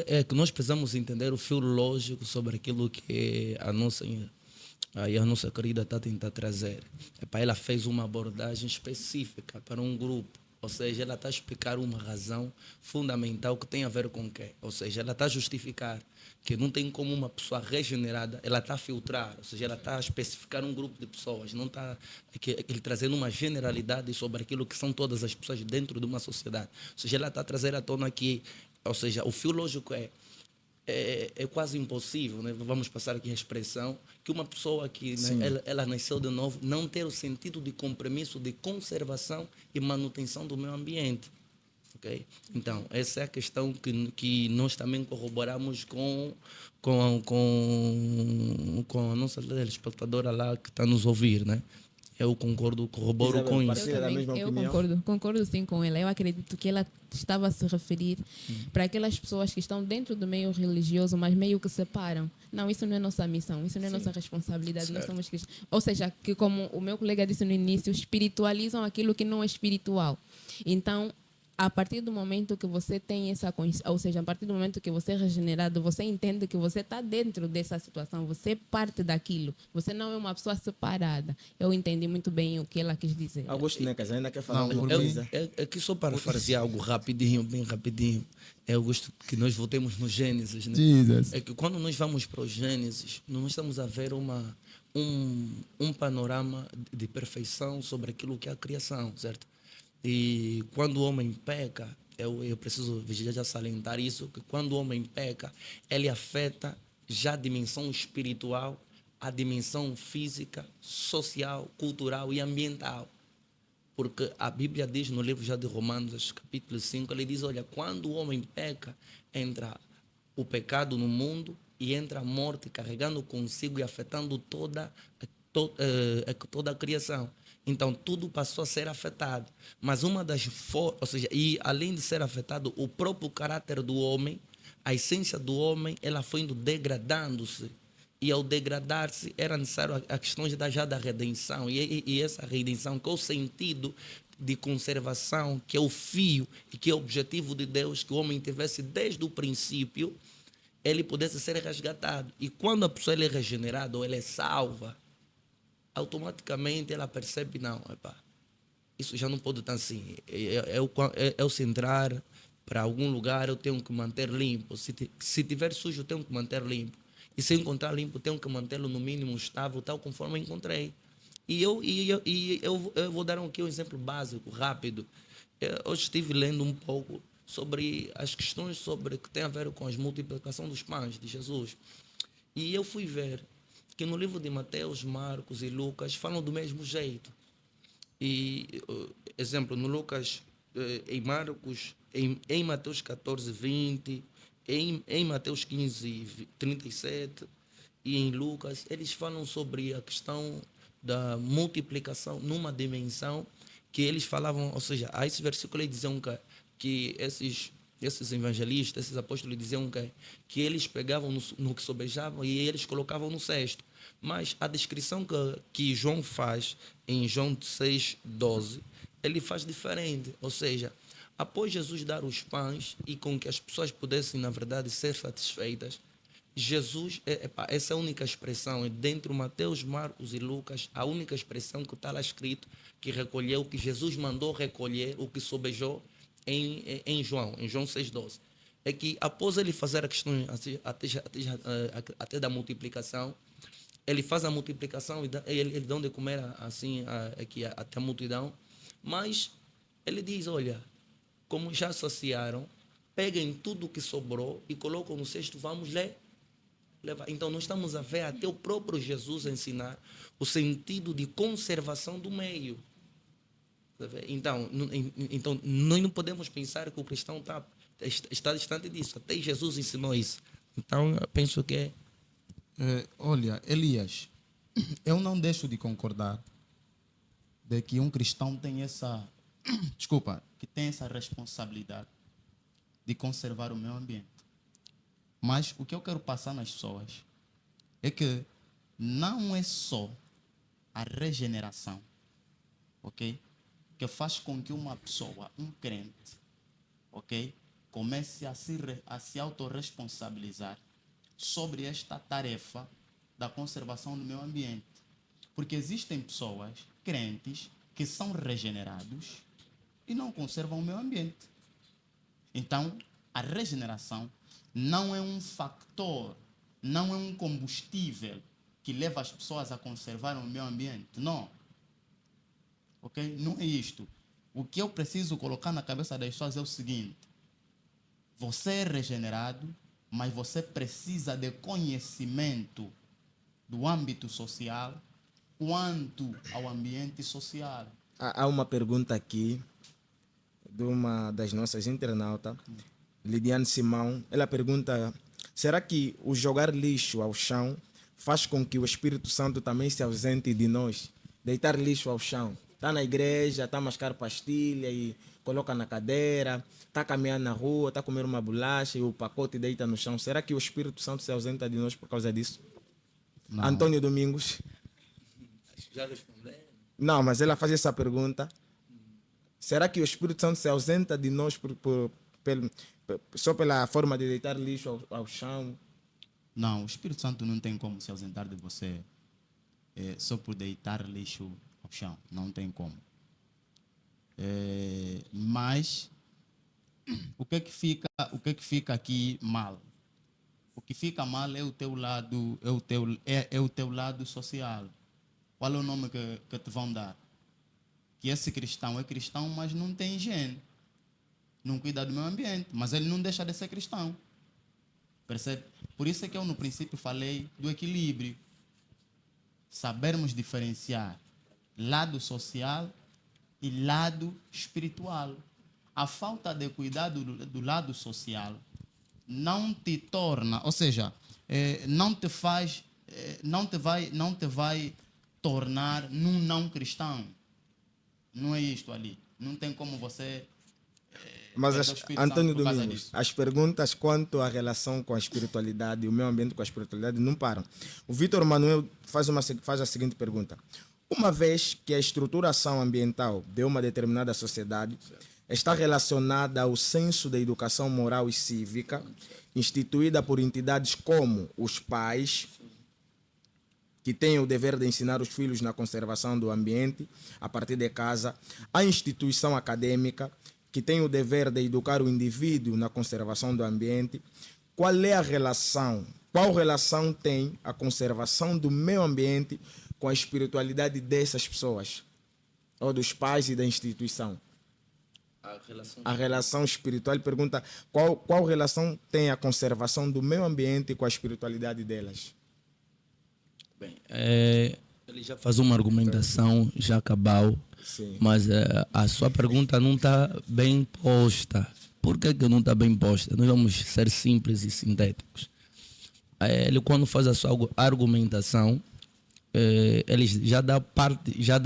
Speaker 4: É que nós precisamos entender o fio lógico sobre aquilo que a nossa querida está a tentar trazer. Ela fez uma abordagem específica para um grupo. Ou seja, ela está a explicar uma razão fundamental que tem a ver com o quê? Ou seja, ela está a justificar que não tem como uma pessoa regenerada, ela está a filtrar, ou seja, ela está a especificar um grupo de pessoas, não está ele trazendo uma generalidade sobre aquilo que são todas as pessoas dentro de uma sociedade. Ou seja, ela está a trazer à tona que, ou seja, o fio lógico é quase impossível, né? Vamos passar aqui a expressão, que uma pessoa que né, ela nasceu de novo não ter o sentido de compromisso de conservação e manutenção do meio ambiente. Okay? Então, essa é a questão que nós também corroboramos com a nossa telespectadora lá que está a nos ouvir, né? Eu corroboro
Speaker 1: Isabel,
Speaker 4: com isso.
Speaker 1: partilha da mesma
Speaker 2: Eu
Speaker 1: opinião?
Speaker 2: concordo sim com ela. Eu acredito que ela estava a se referir para aquelas pessoas que estão dentro do meio religioso, mas meio que separam. Não, isso não é nossa missão, isso não é nossa responsabilidade, nós somos cristãos. Ou seja, que como o meu colega disse no início, espiritualizam aquilo que não é espiritual. Então, a partir do momento que você tem essa consciência, ou seja, a partir do momento que você é regenerado, você entende que você está dentro dessa situação, você é parte daquilo, você não é uma pessoa separada. Eu entendi muito bem o que ela quis dizer.
Speaker 1: Augusto Necas, ainda quer falar alguma
Speaker 4: Eu,
Speaker 1: coisa?
Speaker 4: aqui só para fazer algo rapidinho, bem rapidinho. Eu gosto que nós voltemos no Gênesis, né?
Speaker 3: Jesus.
Speaker 4: É que quando nós vamos para o Gênesis, nós estamos a ver um panorama de perfeição sobre aquilo que é a criação, certo? E quando o homem peca, eu preciso já salientar isso, que quando o homem peca, ele afeta já a dimensão espiritual, a dimensão física, social, cultural e ambiental. Porque a Bíblia diz no livro já de Romanos, capítulo 5, ele diz, olha, quando o homem peca, entra o pecado no mundo e entra a morte carregando consigo e afetando toda a criação. Então, tudo passou a ser afetado. Mas uma das formas, ou seja, e além de ser afetado, o próprio caráter do homem, a essência do homem, ela foi indo degradando-se. E ao degradar-se, era necessário a questão já da redenção. E essa redenção, que é o sentido de conservação, que é o fio e que é o objetivo de Deus, que o homem tivesse desde o princípio, ele pudesse ser resgatado. E quando a pessoa é regenerada ou ela é salva, automaticamente ela percebe, não, epa, isso já não pode estar assim. Eu se entrar para algum lugar, eu tenho que manter limpo. Se tiver sujo, eu tenho que manter limpo. E se encontrar limpo, tenho que mantê-lo no mínimo estável, tal conforme eu encontrei. Eu vou dar aqui um exemplo básico, rápido. Hoje estive lendo um pouco sobre as questões que tem a ver com a multiplicação dos pães de Jesus. E eu fui ver que no livro de Mateus, Marcos e Lucas falam do mesmo jeito. E, exemplo, no Lucas, em Marcos, em Mateus 14, 20, em Mateus 15, 37 e em Lucas, eles falam sobre a questão da multiplicação numa dimensão que eles falavam, ou seja, a esse versículo eles diziam que esses evangelistas, esses apóstolos diziam que eles pegavam no que sobejavam e eles colocavam no cesto. Mas a descrição que João faz em João 6, 12, ele faz diferente. Ou seja, após Jesus dar os pães e com que as pessoas pudessem, na verdade, ser satisfeitas, Jesus, essa é a única expressão, dentro de Mateus, Marcos e Lucas, a única expressão que está lá escrito, que recolheu, que Jesus mandou recolher, o que sobejou em João 6,12. É que após ele fazer a questão até da multiplicação, ele faz a multiplicação e ele dá de comer assim até a multidão, mas ele diz, olha, como já saciaram, peguem tudo o que sobrou e colocam no cesto, vamos levar. Então nós estamos a ver até o próprio Jesus ensinar o sentido de conservação do meio. Então nós não podemos pensar que o cristão está distante disso. Até Jesus ensinou isso. Então eu penso que
Speaker 3: olha, Elias, eu não deixo de concordar de que um cristão tem que tem essa responsabilidade de conservar o meio ambiente. Mas o que eu quero passar nas pessoas é que não é só a regeneração, ok, que faz com que uma pessoa, um crente, ok, comece a se autorresponsabilizar sobre esta tarefa da conservação do meio ambiente. Porque existem pessoas, crentes, que são regenerados e não conservam o meio ambiente. Então, a regeneração não é um fator, não é um combustível que leva as pessoas a conservar o meio ambiente. Não. Ok? Não é isto. O que eu preciso colocar na cabeça das pessoas é o seguinte: você é regenerado, mas você precisa de conhecimento do âmbito social quanto ao ambiente social.
Speaker 1: Há uma pergunta aqui de uma das nossas internautas, Lidiane Simão. Ela pergunta: será que o jogar lixo ao chão faz com que o Espírito Santo também se ausente de nós? Deitar lixo ao chão. Está na igreja, está a mascar pastilha e coloca na cadeira, está caminhando na rua, está a comer uma bolacha e o pacote deita no chão. Será que o Espírito Santo se ausenta de nós por causa disso? Não. Antônio Domingos.
Speaker 4: Já respondeu?
Speaker 1: Não, mas ela faz essa pergunta. Será que o Espírito Santo se ausenta de nós só pela forma de deitar lixo ao chão?
Speaker 3: Não, o Espírito Santo não tem como se ausentar de você só por deitar lixo ao chão. Não tem como. Mas o que é que fica aqui mal? O que fica mal é o teu lado, é o teu lado social. Qual é o nome que te vão dar? Que esse cristão é cristão, mas não tem higiene. Não cuida do meio ambiente, mas ele não deixa de ser cristão. Percebe? Por isso é que eu no princípio falei do equilíbrio. Sabermos diferenciar lado social e lado espiritual. A falta de cuidado do lado social não te torna, ou seja, não te faz, não te vai tornar num não cristão. Não é isto ali. Não tem como você.
Speaker 1: Mas,
Speaker 3: perder o Espírito
Speaker 1: Antônio
Speaker 3: Santo por causa
Speaker 1: Domingos,
Speaker 3: disso.
Speaker 1: as perguntas quanto à relação com a espiritualidade e o meio ambiente com a espiritualidade não param. O Vitor Manuel faz a seguinte pergunta. Uma vez que a estruturação ambiental de uma determinada sociedade está relacionada ao senso da educação moral e cívica, instituída por entidades como os pais, que têm o dever de ensinar os filhos na conservação do ambiente a partir de casa, a instituição acadêmica, que tem o dever de educar o indivíduo na conservação do ambiente, qual relação tem a conservação do meio ambiente com a espiritualidade dessas pessoas, ou dos pais e da instituição? A relação espiritual, ele pergunta qual relação tem a conservação do meio ambiente com a espiritualidade delas?
Speaker 4: Bem, ele já faz uma argumentação, já acabou,
Speaker 1: Sim.
Speaker 4: mas a sua pergunta não está bem posta. Por que não está bem posta? Nós vamos ser simples e sintéticos. Ele, quando faz a sua argumentação, ele já dá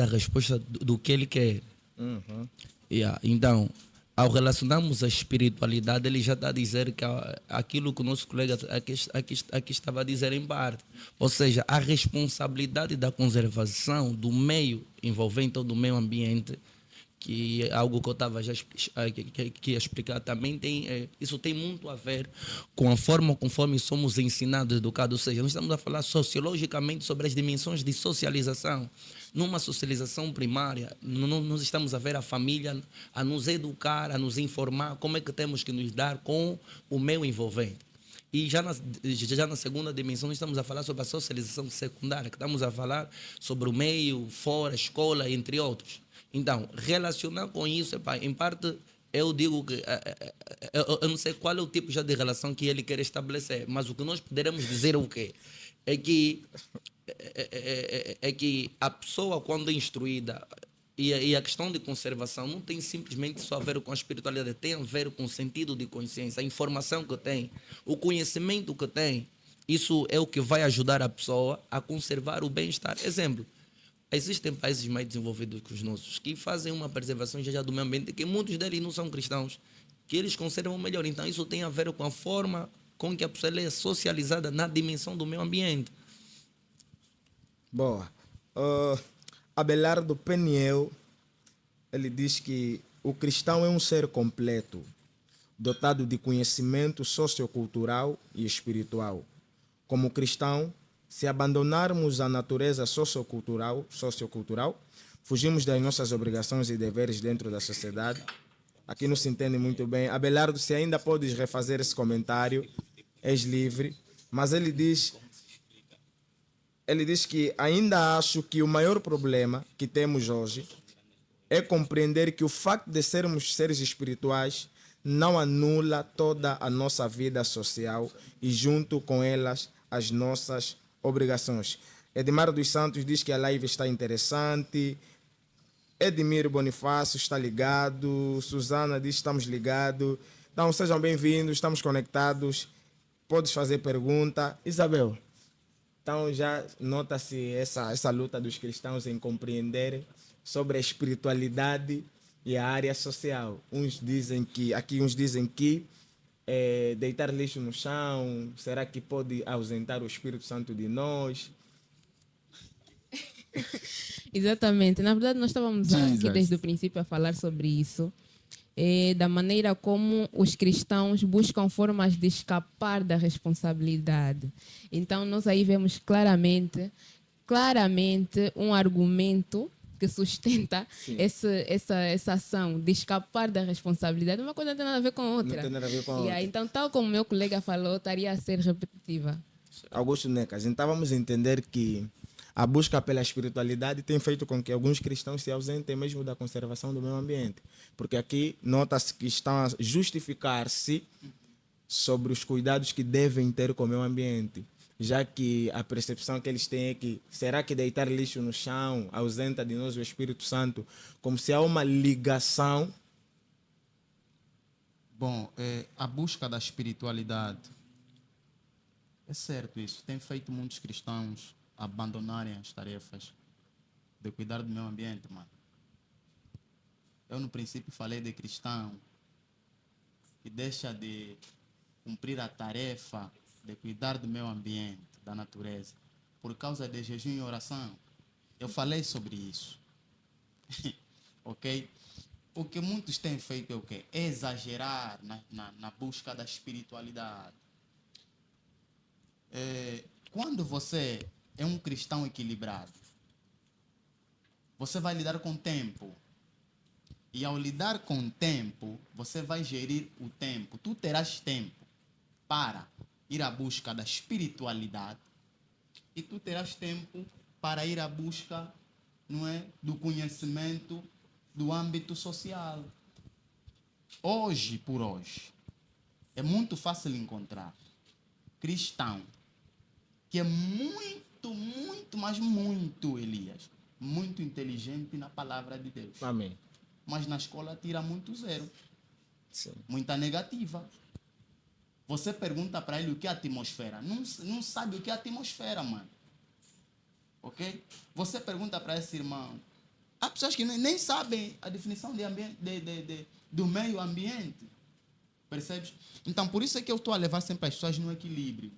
Speaker 4: a resposta do que ele quer.
Speaker 1: Uhum.
Speaker 4: Então, ao relacionarmos a espiritualidade, ele já está a dizer que aquilo que o nosso colega aqui estava a dizer em parte. Ou seja, a responsabilidade da conservação do meio envolvente ou do meio ambiente, que é algo que eu estava já que ia explicar também, isso tem muito a ver com a forma conforme somos ensinados, educados. Ou seja, nós estamos a falar sociologicamente sobre as dimensões de socialização. Numa socialização primária, nós estamos a ver a família a nos educar, a nos informar como é que temos que nos dar com o meio envolvente. E já na segunda dimensão, nós estamos a falar sobre a socialização secundária, que estamos a falar sobre o meio, fora, escola, entre outros. Então, relacionar com isso, em parte, eu digo que eu não sei qual é o tipo já de relação que ele quer estabelecer, mas o que nós poderemos dizer é o quê? É que a pessoa, quando é instruída, e a questão de conservação não tem simplesmente só a ver com a espiritualidade, tem a ver com o sentido de consciência, a informação que tem, o conhecimento que tem. Isso é o que vai ajudar a pessoa a conservar o bem-estar. Exemplo, existem países mais desenvolvidos que os nossos que fazem uma preservação já do meio ambiente, que muitos deles não são cristãos, que eles conservam melhor. Então isso tem a ver com a forma com que a pessoa é socializada na dimensão do meio ambiente.
Speaker 1: Boa. Abelardo Peniel, ele diz que o cristão é um ser completo, dotado de conhecimento sociocultural e espiritual. Como cristão, se abandonarmos a natureza sociocultural, fugimos das nossas obrigações e deveres dentro da sociedade. Aqui não se entende muito bem. Abelardo, se ainda podes refazer esse comentário, és livre. Mas ele diz que ainda acho que o maior problema que temos hoje é compreender que o facto de sermos seres espirituais não anula toda a nossa vida social e, junto com elas, as nossas obrigações. Edmar dos Santos diz que a live está interessante. Edmir Bonifácio está ligado. Susana diz que estamos ligados. Então, sejam bem-vindos, estamos conectados. Podes fazer pergunta. Isabel, então já nota-se essa luta dos cristãos em compreender sobre a espiritualidade e a área social. Uns dizem que deitar lixo no chão, será que pode ausentar o Espírito Santo de nós?
Speaker 2: Exatamente. Na verdade, nós estávamos aqui desde o princípio a falar sobre isso, da maneira como os cristãos buscam formas de escapar da responsabilidade. Então, nós aí vemos claramente um argumento que sustenta essa ação de escapar da responsabilidade. Uma coisa não tem nada a ver com a outra.
Speaker 1: Não tem nada a ver com a outra.
Speaker 2: Então, tal como meu colega falou, estaria a ser repetitiva.
Speaker 1: Augusto Necas, então vamos entender que a busca pela espiritualidade tem feito com que alguns cristãos se ausentem mesmo da conservação do meio ambiente. Porque aqui nota-se que estão a justificar-se sobre os cuidados que devem ter com o meio ambiente. já que a percepção que eles têm é que será que deitar lixo no chão ausenta de nós o Espírito Santo, como se há uma ligação.
Speaker 3: Bom, a busca da espiritualidade, é certo isso, tem feito muitos cristãos abandonarem as tarefas de cuidar do meio ambiente, mano. Eu no princípio falei de cristão que deixa de cumprir a tarefa de cuidar do meio ambiente, da natureza, por causa de jejum e oração. Eu falei sobre isso. Ok? O que muitos têm feito é o quê? É exagerar na busca da espiritualidade. Quando você é um cristão equilibrado, você vai lidar com o tempo. E ao lidar com o tempo, você vai gerir o tempo. Tu terás tempo para ir à busca da espiritualidade e tu terás tempo para ir à busca, não é, do conhecimento do âmbito social. Hoje por hoje, é muito fácil encontrar cristão que é muito, muito, mas muito, Elias, muito inteligente na palavra de Deus.
Speaker 1: Amém.
Speaker 3: Mas na escola tira muito zero.
Speaker 1: Sim.
Speaker 3: Muita negativa. Você pergunta para ele o que é atmosfera. Não sabe o que é atmosfera, mano. Ok? Você pergunta para esse irmão. Há pessoas que nem sabem a definição de ambiente, do meio ambiente. Percebes? Então, por isso é que eu estou a levar sempre as pessoas no equilíbrio.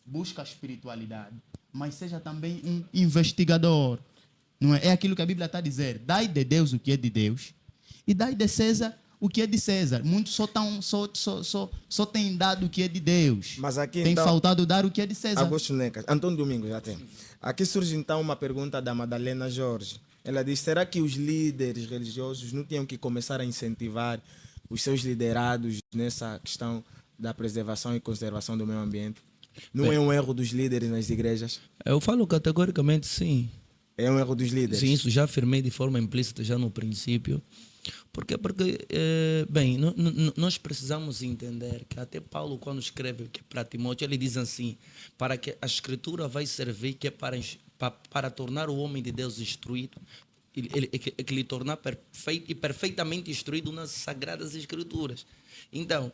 Speaker 3: Busca a espiritualidade, mas seja também um investigador. Não é? É aquilo que a Bíblia está a dizer. Dai de Deus o que é de Deus e dai de César o que é de César. Muitos só têm dado o que é de Deus.
Speaker 1: Mas aqui
Speaker 3: tem
Speaker 1: então,
Speaker 3: faltado dar o que é de César.
Speaker 1: Augusto Necas, Antônio Domingos já tem. Aqui surge então uma pergunta da Madalena Jorge. Ela diz: será que os líderes religiosos não tinham que começar a incentivar os seus liderados nessa questão da preservação e conservação do meio ambiente? Não é um erro dos líderes nas igrejas?
Speaker 4: Eu falo categoricamente sim.
Speaker 1: É um erro dos líderes?
Speaker 4: Sim, isso já afirmei de forma implícita já no princípio. Porque bem, nós precisamos entender que até Paulo, quando escreve que para Timóteo, ele diz assim: para que a escritura vai servir que é para tornar o homem de Deus instruído, que lhe tornar perfeito e perfeitamente instruído nas sagradas escrituras. Então,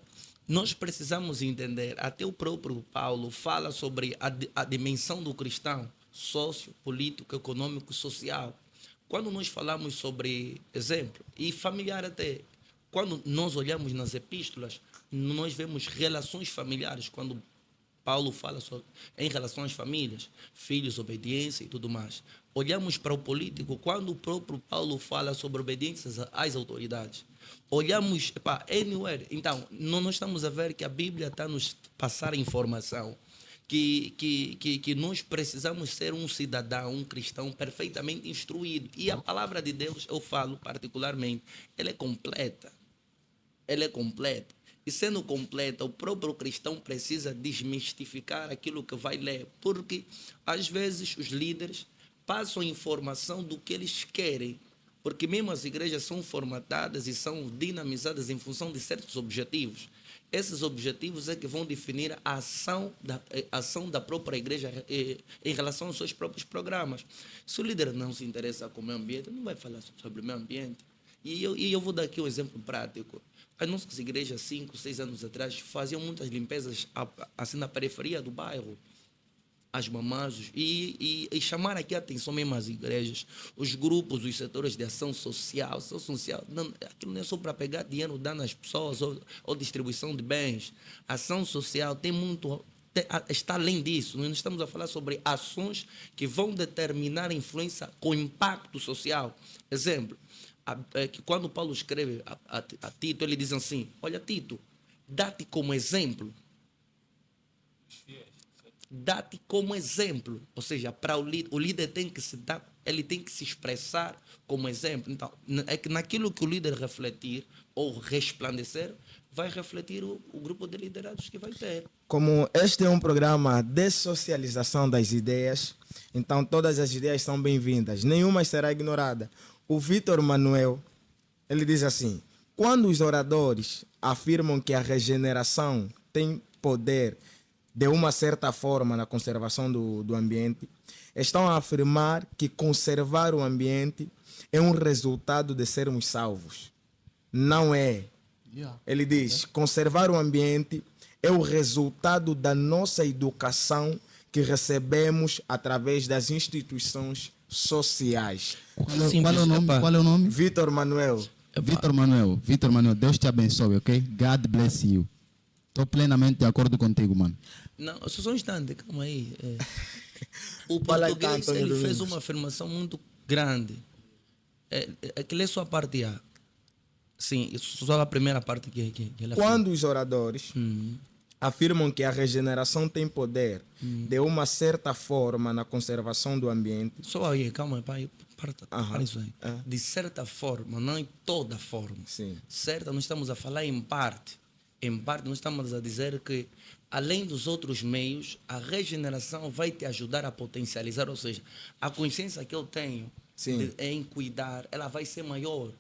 Speaker 4: nós precisamos entender, até o próprio Paulo fala sobre a dimensão do cristão, sócio, político, econômico, social. Quando nós falamos sobre exemplo, e familiar até, quando nós olhamos nas epístolas, nós vemos relações familiares, quando Paulo fala em relação às famílias, filhos, obediência e tudo mais. Olhamos para o político, quando o próprio Paulo fala sobre obediência às autoridades. Olhamos, anywhere. Então, nós estamos a ver que a Bíblia está a nos passar informação que nós precisamos ser um cidadão, um cristão perfeitamente instruído. E a palavra de Deus, eu falo particularmente, ela é completa. Ela é completa. E sendo completa, o próprio cristão precisa desmistificar aquilo que vai ler. Porque, às vezes, os líderes passam informação do que eles querem. Porque mesmo as igrejas são formatadas e são dinamizadas em função de certos objetivos. Esses objetivos é que vão definir a ação da própria igreja em relação aos seus próprios programas. Se o líder não se interessa com o meio ambiente, não vai falar sobre o meio ambiente. E eu vou dar aqui um exemplo prático. As nossas igrejas, 5, 6 anos atrás, faziam muitas limpezas assim na periferia do bairro. As mamães, e chamar aqui a atenção mesmo às igrejas, os grupos, os setores de ação social, aquilo não é só para pegar dinheiro, dar nas pessoas ou distribuição de bens. Ação social está além disso. Nós estamos a falar sobre ações que vão determinar a influência com impacto social. Exemplo, que quando Paulo escreve a Tito, ele diz assim: olha, Tito, dá-te como exemplo. Dá-te como exemplo, ou seja, para o líder tem que ele tem que se expressar como exemplo. Então, é que naquilo que o líder refletir ou resplandecer, vai refletir o grupo de liderados que vai ter.
Speaker 1: Como este é um programa de socialização das ideias, então todas as ideias são bem-vindas, nenhuma será ignorada. O Vitor Manuel, ele diz assim: quando os oradores afirmam que a regeneração tem poder de uma certa forma na conservação do ambiente, estão a afirmar que conservar o ambiente é um resultado de sermos salvos. Não é. Ele diz, conservar o ambiente é o resultado da nossa educação que recebemos através das instituições sociais.
Speaker 5: Qual é o nome?
Speaker 1: Vitor Manuel.
Speaker 5: Vitor Manuel, Deus te abençoe, ok? God bless you. Estou plenamente de acordo contigo, mano.
Speaker 4: Não, só um instante, calma aí. O
Speaker 1: Fala aí,
Speaker 4: português
Speaker 1: Antônio
Speaker 4: ele fez
Speaker 1: Domingos.
Speaker 4: uma afirmação muito grande. Que lê só a parte A. Sim, só a primeira parte que ele afirma.
Speaker 1: Quando os oradores afirmam que a regeneração tem poder de uma certa forma na conservação do ambiente,
Speaker 4: Só aí, calma, pai. Para isso aí.
Speaker 1: É.
Speaker 4: De certa forma, não em toda forma.
Speaker 1: Sim.
Speaker 4: Certa, nós estamos a falar em parte. Em parte, nós estamos a dizer que, além dos outros meios, a regeneração vai te ajudar a potencializar. Ou seja, a consciência que eu tenho em cuidar, ela vai ser maior.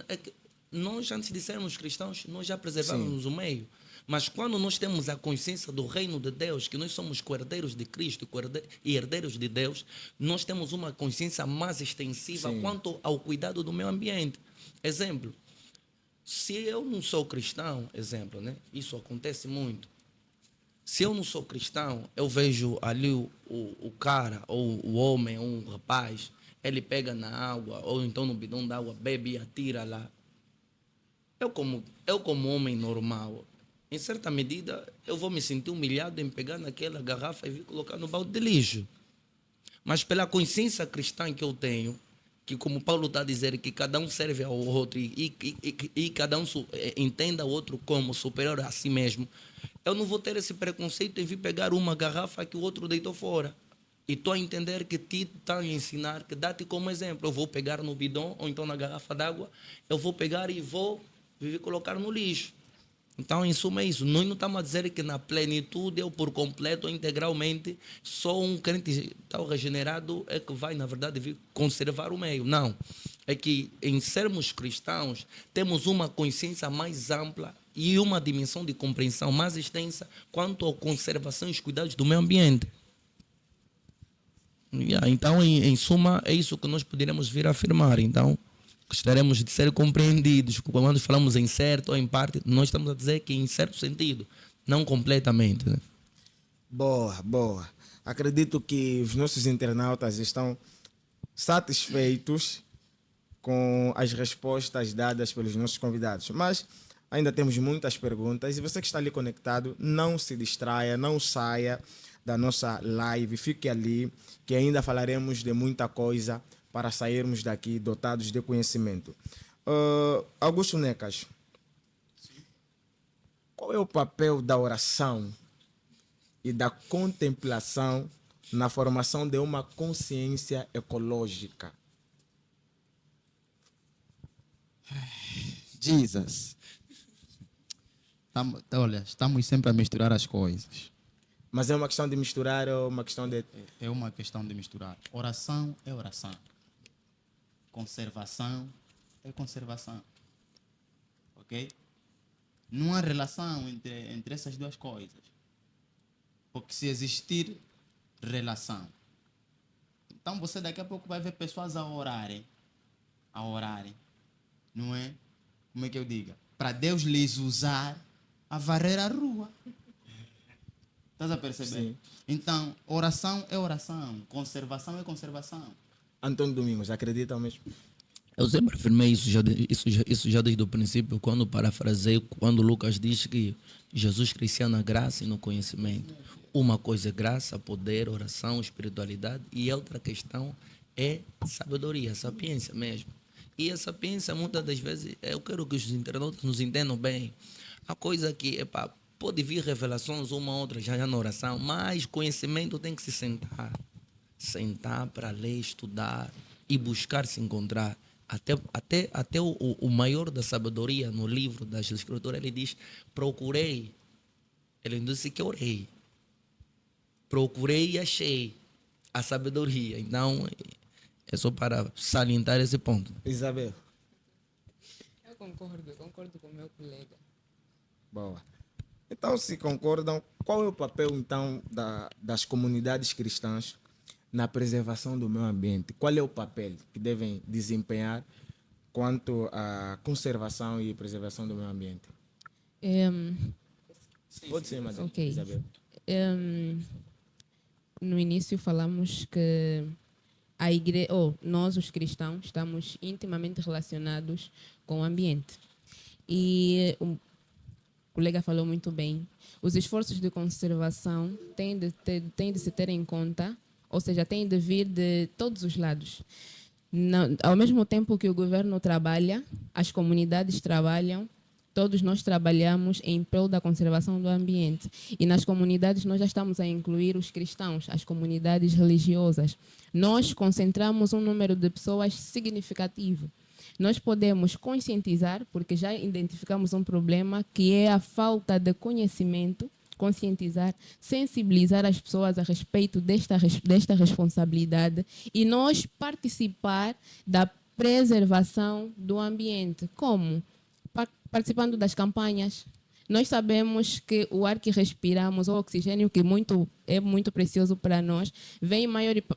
Speaker 4: É que nós, antes de sermos cristãos, nós já preservamos o meio. Mas quando nós temos a consciência do reino de Deus, que nós somos co-herdeiros de Cristo e herdeiros de Deus, nós temos uma consciência mais extensiva quanto ao cuidado do meio ambiente. Exemplo, se eu não sou cristão, exemplo, né? Isso acontece muito. Se eu não sou cristão, eu vejo ali o cara, ou o homem, ou um rapaz, ele pega na água, ou então no bidão d'água, bebe e atira lá. Eu como homem normal, em certa medida, eu vou me sentir humilhado em pegar naquela garrafa e vir colocar no balde de lixo. Mas pela consciência cristã que eu tenho, que como Paulo está a dizer, que cada um serve ao outro e cada um entenda o outro como superior a si mesmo, eu não vou ter esse preconceito em vir pegar uma garrafa que o outro deitou fora. E estou a entender que Tito está a ensinar, que dá-te como exemplo. Eu vou pegar no bidão ou então na garrafa d'água, eu vou pegar e vou vir colocar no lixo. Então, em suma, é isso. Nós não estamos a dizer que na plenitude ou por completo ou integralmente só um crente tal regenerado é que vai, na verdade, vir conservar o meio. Não. É que em sermos cristãos temos uma consciência mais ampla e uma dimensão de compreensão mais extensa quanto à conservação e os cuidados do meio ambiente. Então, em suma, é isso que nós poderemos vir a afirmar. Então, gostaríamos de ser compreendidos. Quando nós falamos em certo ou em parte, nós estamos a dizer que em certo sentido, não completamente. Né?
Speaker 1: Boa. Acredito que os nossos internautas estão satisfeitos com as respostas dadas pelos nossos convidados. Mas ainda temos muitas perguntas e você que está ali conectado, não se distraia, não saia da nossa live, fique ali que ainda falaremos de muita coisa para sairmos daqui dotados de conhecimento. Augusto Necas, qual é o papel da oração e da contemplação na formação de uma consciência ecológica?
Speaker 5: Jesus. Olha, estamos sempre a misturar as coisas.
Speaker 1: Mas é uma questão de misturar ou uma questão de...
Speaker 3: É uma questão de misturar. Oração é oração. Conservação é conservação. Ok? Não há relação entre essas duas coisas. Porque se existir relação, então você daqui a pouco vai ver pessoas a orarem, não é? Como é que eu diga? Para Deus lhes usar a varrer a rua. Estás a perceber?
Speaker 1: Sim.
Speaker 3: Então, oração é oração, conservação é conservação.
Speaker 1: Antônio Domingos, acreditam mesmo?
Speaker 4: Eu sempre afirmei isso já desde o princípio, quando parafrasei, quando Lucas diz que Jesus crescia na graça e no conhecimento. Uma coisa é graça, poder, oração, espiritualidade, e outra questão é sabedoria, sapiência mesmo. E a sapiência, muitas das vezes, eu quero que os internautas nos entendam bem. A coisa que, pode vir revelações, uma ou outra já na oração, mas conhecimento tem que se sentar para ler, estudar e buscar se encontrar. Até o maior da sabedoria no livro das Escrituras, ele diz, procurei. Ele não disse que orei. Procurei e achei a sabedoria. Então, é só para salientar esse ponto.
Speaker 1: Isabel?
Speaker 2: Eu concordo com o meu colega.
Speaker 1: Boa. Então, Então, se concordam, qual é o papel, então, das comunidades cristãs na preservação do meio ambiente? Qual é o papel que devem desempenhar quanto à conservação e preservação do meio ambiente? Pode ser, Madre
Speaker 2: Ok.
Speaker 1: Isabel.
Speaker 2: No início falamos que a igreja, nós os cristãos estamos intimamente relacionados com o ambiente. E o colega falou muito bem, os esforços de conservação têm de se ter em conta, ou seja, têm de vir de todos os lados. Ao mesmo tempo que o governo trabalha, as comunidades trabalham, todos nós trabalhamos em prol da conservação do ambiente. E nas comunidades nós já estamos a incluir os cristãos, as comunidades religiosas. Nós concentramos um número de pessoas significativo. Nós podemos conscientizar, porque já identificamos um problema, que é a falta de conhecimento, conscientizar, sensibilizar as pessoas a respeito desta responsabilidade e nós participar da preservação do ambiente. Como? Participando das campanhas. Nós sabemos que o ar que respiramos, o oxigênio, que é muito precioso para nós, vem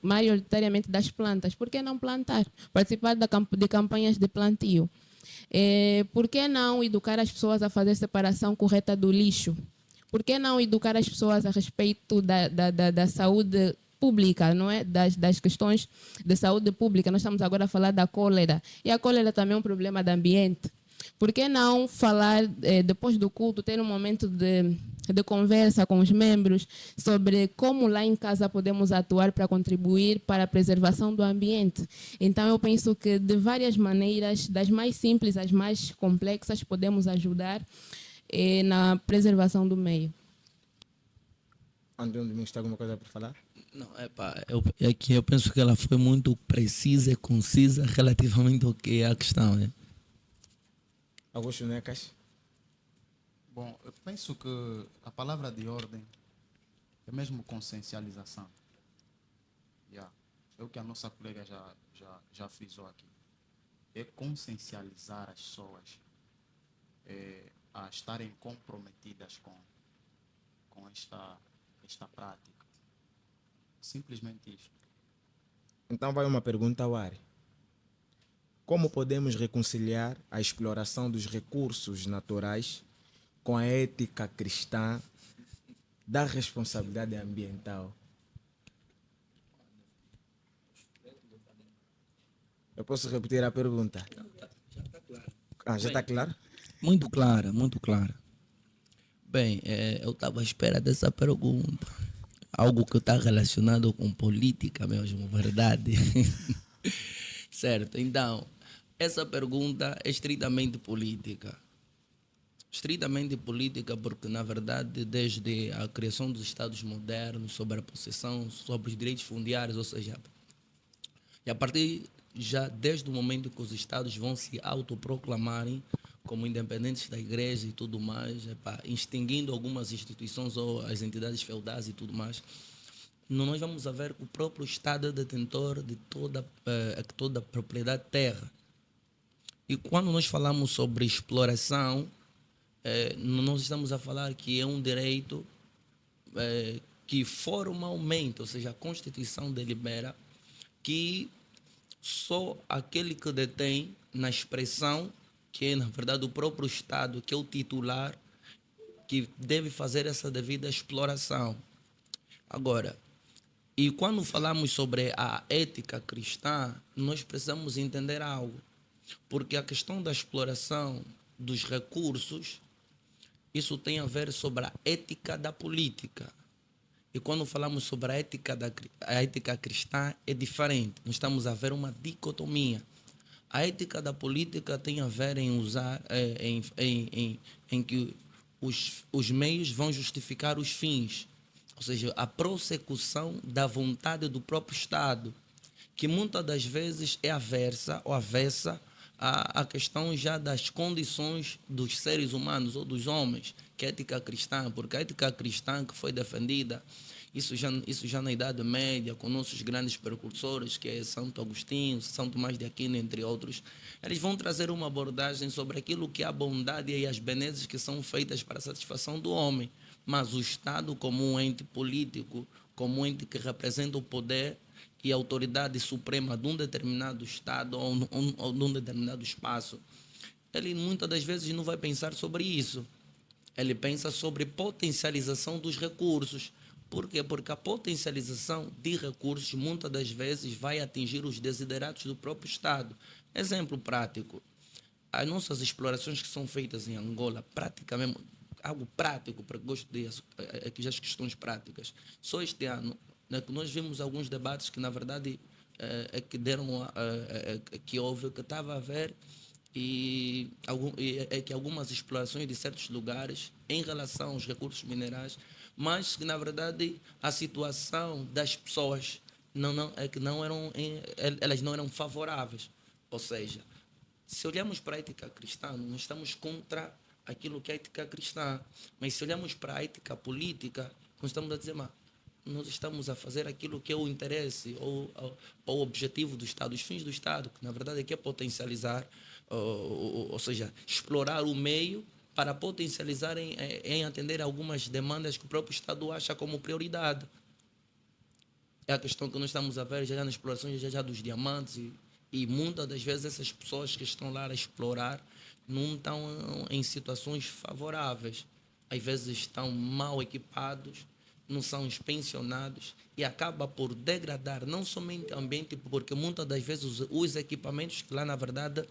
Speaker 2: maioritariamente das plantas. Por que não plantar? Participar de campanhas de plantio. Por que não educar as pessoas a fazer separação correta do lixo? Por que não educar as pessoas a respeito da saúde pública, não é? Das questões de saúde pública. Nós estamos agora a falar da cólera. E a cólera também é um problema de ambiente. Por que não falar, depois do culto, ter um momento de conversa com os membros sobre como lá em casa podemos atuar para contribuir para a preservação do ambiente? Então, eu penso que de várias maneiras, das mais simples às mais complexas, podemos ajudar na preservação do meio.
Speaker 1: André Domingos, tem alguma coisa para falar?
Speaker 4: Não, é que eu penso que ela foi muito precisa e concisa relativamente ao que é a questão, né?
Speaker 1: Augusto Necas?
Speaker 5: Bom, eu penso que a palavra de ordem é mesmo consciencialização. É o que a nossa colega já frisou aqui. É consciencializar as pessoas a estarem comprometidas com esta prática. Simplesmente isso.
Speaker 1: Então vai uma pergunta ao ar. Como podemos reconciliar a exploração dos recursos naturais com a ética cristã da responsabilidade ambiental? Eu posso repetir a pergunta?
Speaker 4: Já está claro.
Speaker 1: Já está claro?
Speaker 4: Muito clara, muito clara. Bem, eu estava à espera dessa pergunta. Algo que está relacionado com política mesmo, verdade? Certo, então, essa pergunta é estritamente política. Estritamente política porque, na verdade, desde a criação dos Estados modernos, sobre a possessão, sobre os direitos fundiários, ou seja, e a partir já desde o momento que os Estados vão se autoproclamarem como independentes da igreja e tudo mais, extinguindo algumas instituições ou as entidades feudais e tudo mais, nós vamos a ver que o próprio Estado é detentor de toda a propriedade de terra. E quando nós falamos sobre exploração, nós estamos a falar que é um direito que formalmente, ou seja, a Constituição delibera que só aquele que detém na expressão, que é na verdade o próprio Estado, que é o titular, que deve fazer essa devida exploração. Agora, e quando falamos sobre a ética cristã, nós precisamos entender algo. Porque a questão da exploração dos recursos, isso tem a ver sobre a ética da política. E quando falamos sobre a ética cristã, é diferente. Nós estamos a ver uma dicotomia. A ética da política tem a ver em usar, em que os meios vão justificar os fins. Ou seja, a prossecução da vontade do próprio Estado, que muitas das vezes é avessa à questão já das condições dos seres humanos ou dos homens, que é a ética cristã, porque a ética cristã que foi defendida Isso já na Idade Média, com nossos grandes precursores, que é Santo Agostinho, São Tomás de Aquino, entre outros, eles vão trazer uma abordagem sobre aquilo que é a bondade e as benesses que são feitas para a satisfação do homem. Mas o Estado, como um ente político, como um ente que representa o poder e a autoridade suprema de um determinado Estado ou de um determinado espaço, ele muitas das vezes não vai pensar sobre isso. Ele pensa sobre potencialização dos recursos. Por quê? Porque a potencialização de recursos muitas das vezes vai atingir os desideratos do próprio Estado. Exemplo prático. As nossas explorações que são feitas em Angola, praticamente, algo prático, porque gosto de as questões práticas. Só este ano, né, que nós vimos alguns debates que, na verdade, que houve, que estava a haver, que algumas explorações de certos lugares em relação aos recursos minerais, mas que na verdade a situação das pessoas elas não eram favoráveis. Ou seja, se olhamos para a ética cristã, nós estamos contra aquilo que é a ética cristã, mas se olhamos para a ética política, nós estamos a dizer, nós estamos a fazer aquilo que é o interesse ou o objetivo do Estado, os fins do Estado, que na verdade é que é potencializar, ou seja, explorar o meio para potencializar em atender algumas demandas que o próprio Estado acha como prioridade. É a questão que nós estamos a ver já nas explorações já dos diamantes e muitas das vezes essas pessoas que estão lá a explorar não estão em situações favoráveis. Às vezes estão mal equipados, não são inspecionados e acaba por degradar não somente o ambiente, porque muitas das vezes os equipamentos que lá na verdade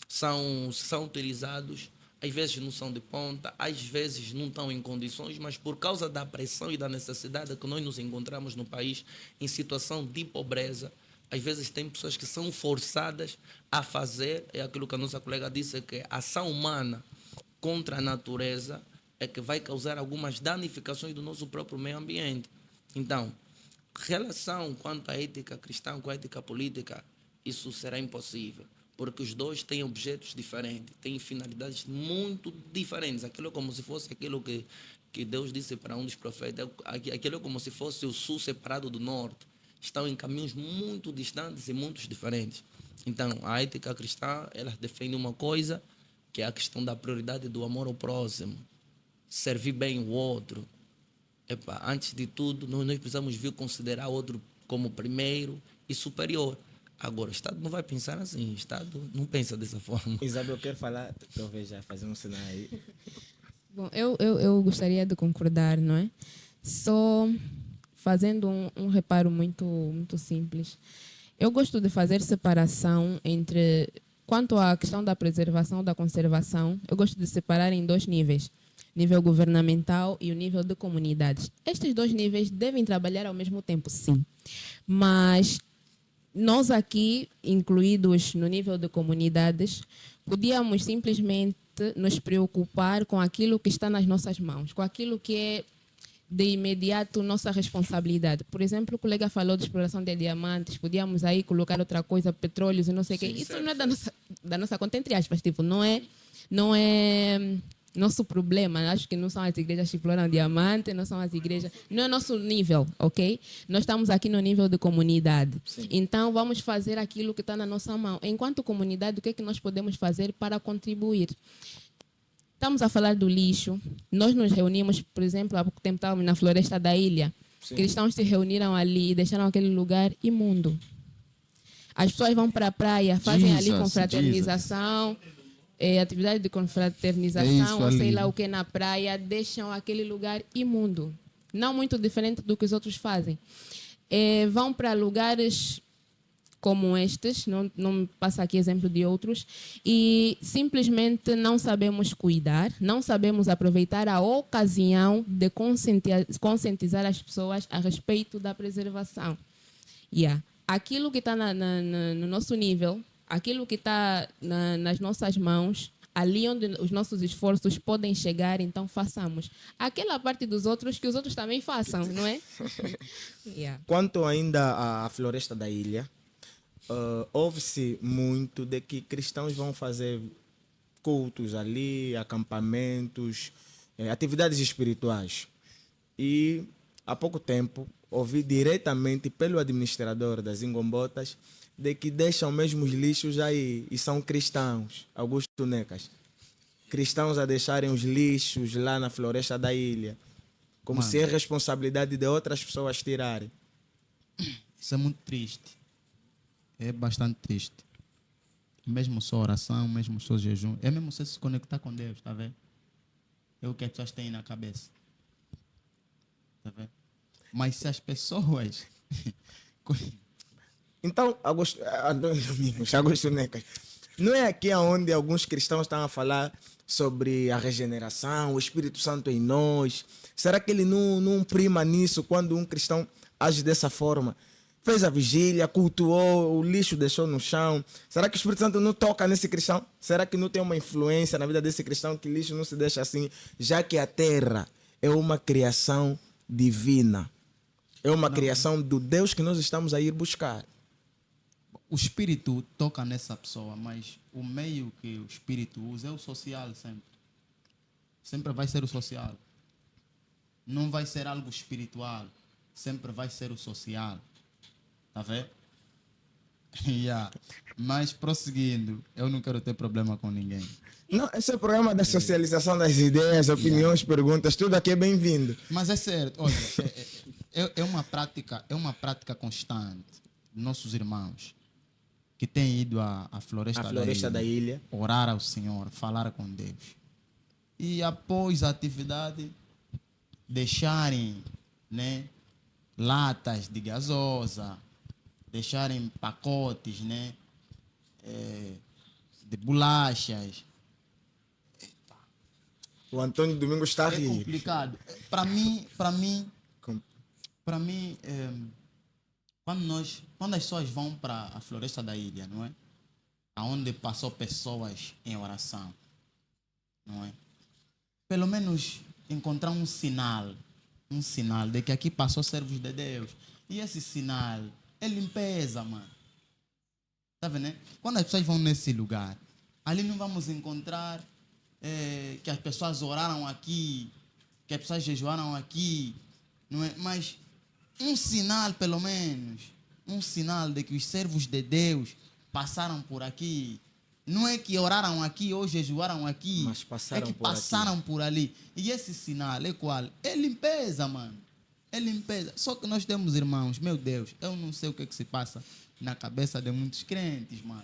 Speaker 4: são utilizados, às vezes não são de ponta, às vezes não estão em condições, mas por causa da pressão e da necessidade que nós nos encontramos no país em situação de pobreza, às vezes tem pessoas que são forçadas a fazer, é aquilo que a nossa colega disse, que a ação humana contra a natureza é que vai causar algumas danificações do nosso próprio meio ambiente. Então, relação quanto à ética cristã com a ética política, isso será impossível, porque os dois têm objetos diferentes, têm finalidades muito diferentes. Aquilo é como se fosse aquilo que Deus disse para um dos profetas, aquilo é como se fosse o sul separado do norte. Estão em caminhos muito distantes e muito diferentes. Então, a ética cristã, ela defende uma coisa, que é a questão da prioridade do amor ao próximo, servir bem o outro. Antes de tudo, nós precisamos considerar o outro como primeiro e superior. Agora, o Estado não vai pensar assim, o Estado não pensa dessa forma.
Speaker 1: Isabel, quer falar? Talvez já fazer um sinal aí.
Speaker 2: Bom, eu gostaria de concordar, não é? Só fazendo um reparo muito, muito simples. Eu gosto de fazer separação entre, quanto à questão da preservação, da conservação, eu gosto de separar em dois níveis. Nível governamental e o nível de comunidades. Estes dois níveis devem trabalhar ao mesmo tempo, sim. Mas nós aqui, incluídos no nível de comunidades, podíamos simplesmente nos preocupar com aquilo que está nas nossas mãos, com aquilo que é de imediato nossa responsabilidade. Por exemplo, o colega falou de exploração de diamantes, podíamos aí colocar outra coisa, petróleos e não sei o quê. Isso não é da nossa conta, entre aspas, tipo, não é nosso problema. Acho que não são as igrejas que exploram diamante, não são as igrejas, não é nosso nível, ok? Nós estamos aqui no nível de comunidade. Sim. Então, vamos fazer aquilo que está na nossa mão. Enquanto comunidade, o que é que nós podemos fazer para contribuir? Estamos a falar do lixo. Nós nos reunimos, por exemplo, há pouco tempo estávamos na floresta da ilha. Sim. Cristãos se reuniram ali e deixaram aquele lugar imundo. As pessoas vão para a praia, fazem ali confraternização, atividade de confraternização, ou sei lá o que na praia, deixam aquele lugar imundo. Não muito diferente do que os outros fazem. Vão para lugares como estes, não me passa aqui exemplo de outros, e simplesmente não sabemos cuidar, não sabemos aproveitar a ocasião de conscientizar as pessoas a respeito da preservação. Aquilo que está no nosso nível, aquilo que está nas nossas mãos, ali onde os nossos esforços podem chegar, então façamos. Aquela parte dos outros, que os outros também façam, não é?
Speaker 1: Quanto ainda à floresta da ilha, ouve-se muito de que cristãos vão fazer cultos ali, acampamentos, atividades espirituais. E há pouco tempo, ouvi diretamente pelo administrador das Ingombotas de que deixam mesmo os lixos aí e são cristãos, Augusto Necas. Cristãos a deixarem os lixos lá na floresta da ilha, como
Speaker 5: Mano.
Speaker 1: se é responsabilidade de outras pessoas tirarem.
Speaker 5: Isso é muito triste. É bastante triste. Mesmo só oração, mesmo só jejum. É mesmo você se conectar com Deus, tá vendo? É o que as pessoas têm na cabeça. Tá vendo? Mas se as pessoas...
Speaker 1: Então, Antônio Domingos, Augusto Necas, não é aqui onde alguns cristãos estão a falar sobre a regeneração, o Espírito Santo em nós? Será que ele não prima nisso quando um cristão age dessa forma? Fez a vigília, cultuou, o lixo deixou no chão. Será que o Espírito Santo não toca nesse cristão? Será que não tem uma influência na vida desse cristão que o lixo não se deixa assim, já que a terra é uma criação divina? É uma criação do Deus que nós estamos a ir buscar.
Speaker 5: O Espírito toca nessa pessoa, mas o meio que o Espírito usa é o social sempre. Sempre vai ser o social. Não vai ser algo espiritual. Sempre vai ser o social. Tá vendo? Yeah. Mas prosseguindo, eu não quero ter problema com ninguém.
Speaker 1: Não, esse é o programa da socialização das ideias, opiniões, perguntas, tudo aqui é bem-vindo.
Speaker 5: Mas é certo, olha, é uma prática constante de nossos irmãos que têm ido à floresta,
Speaker 1: A floresta da ilha.
Speaker 5: orar ao Senhor, falar com Deus. E após a atividade, deixarem, né, latas de gasosa, deixarem pacotes, né, de bolachas.
Speaker 1: O Antônio Domingos está a
Speaker 5: É
Speaker 1: rir.
Speaker 5: complicado.
Speaker 1: Com-
Speaker 5: Para mim, quando as pessoas vão para a floresta da ilha, não é? Aonde passou pessoas em oração, não é? Pelo menos encontrar um sinal de que aqui passou servos de Deus. E esse sinal é limpeza, mano. Tá vendo, né? Quando as pessoas vão nesse lugar, ali não vamos encontrar que as pessoas oraram aqui, que as pessoas jejuaram aqui, não é? Mas um sinal, pelo menos, um sinal de que os servos de Deus passaram por aqui. Não é que oraram aqui ou jejuaram aqui,
Speaker 1: Mas passaram
Speaker 5: é que
Speaker 1: por aqui.
Speaker 5: passaram por ali. E esse sinal é qual? É limpeza, mano. É limpeza. Só que nós temos irmãos, meu Deus, eu não sei o que se passa na cabeça de muitos crentes, mano.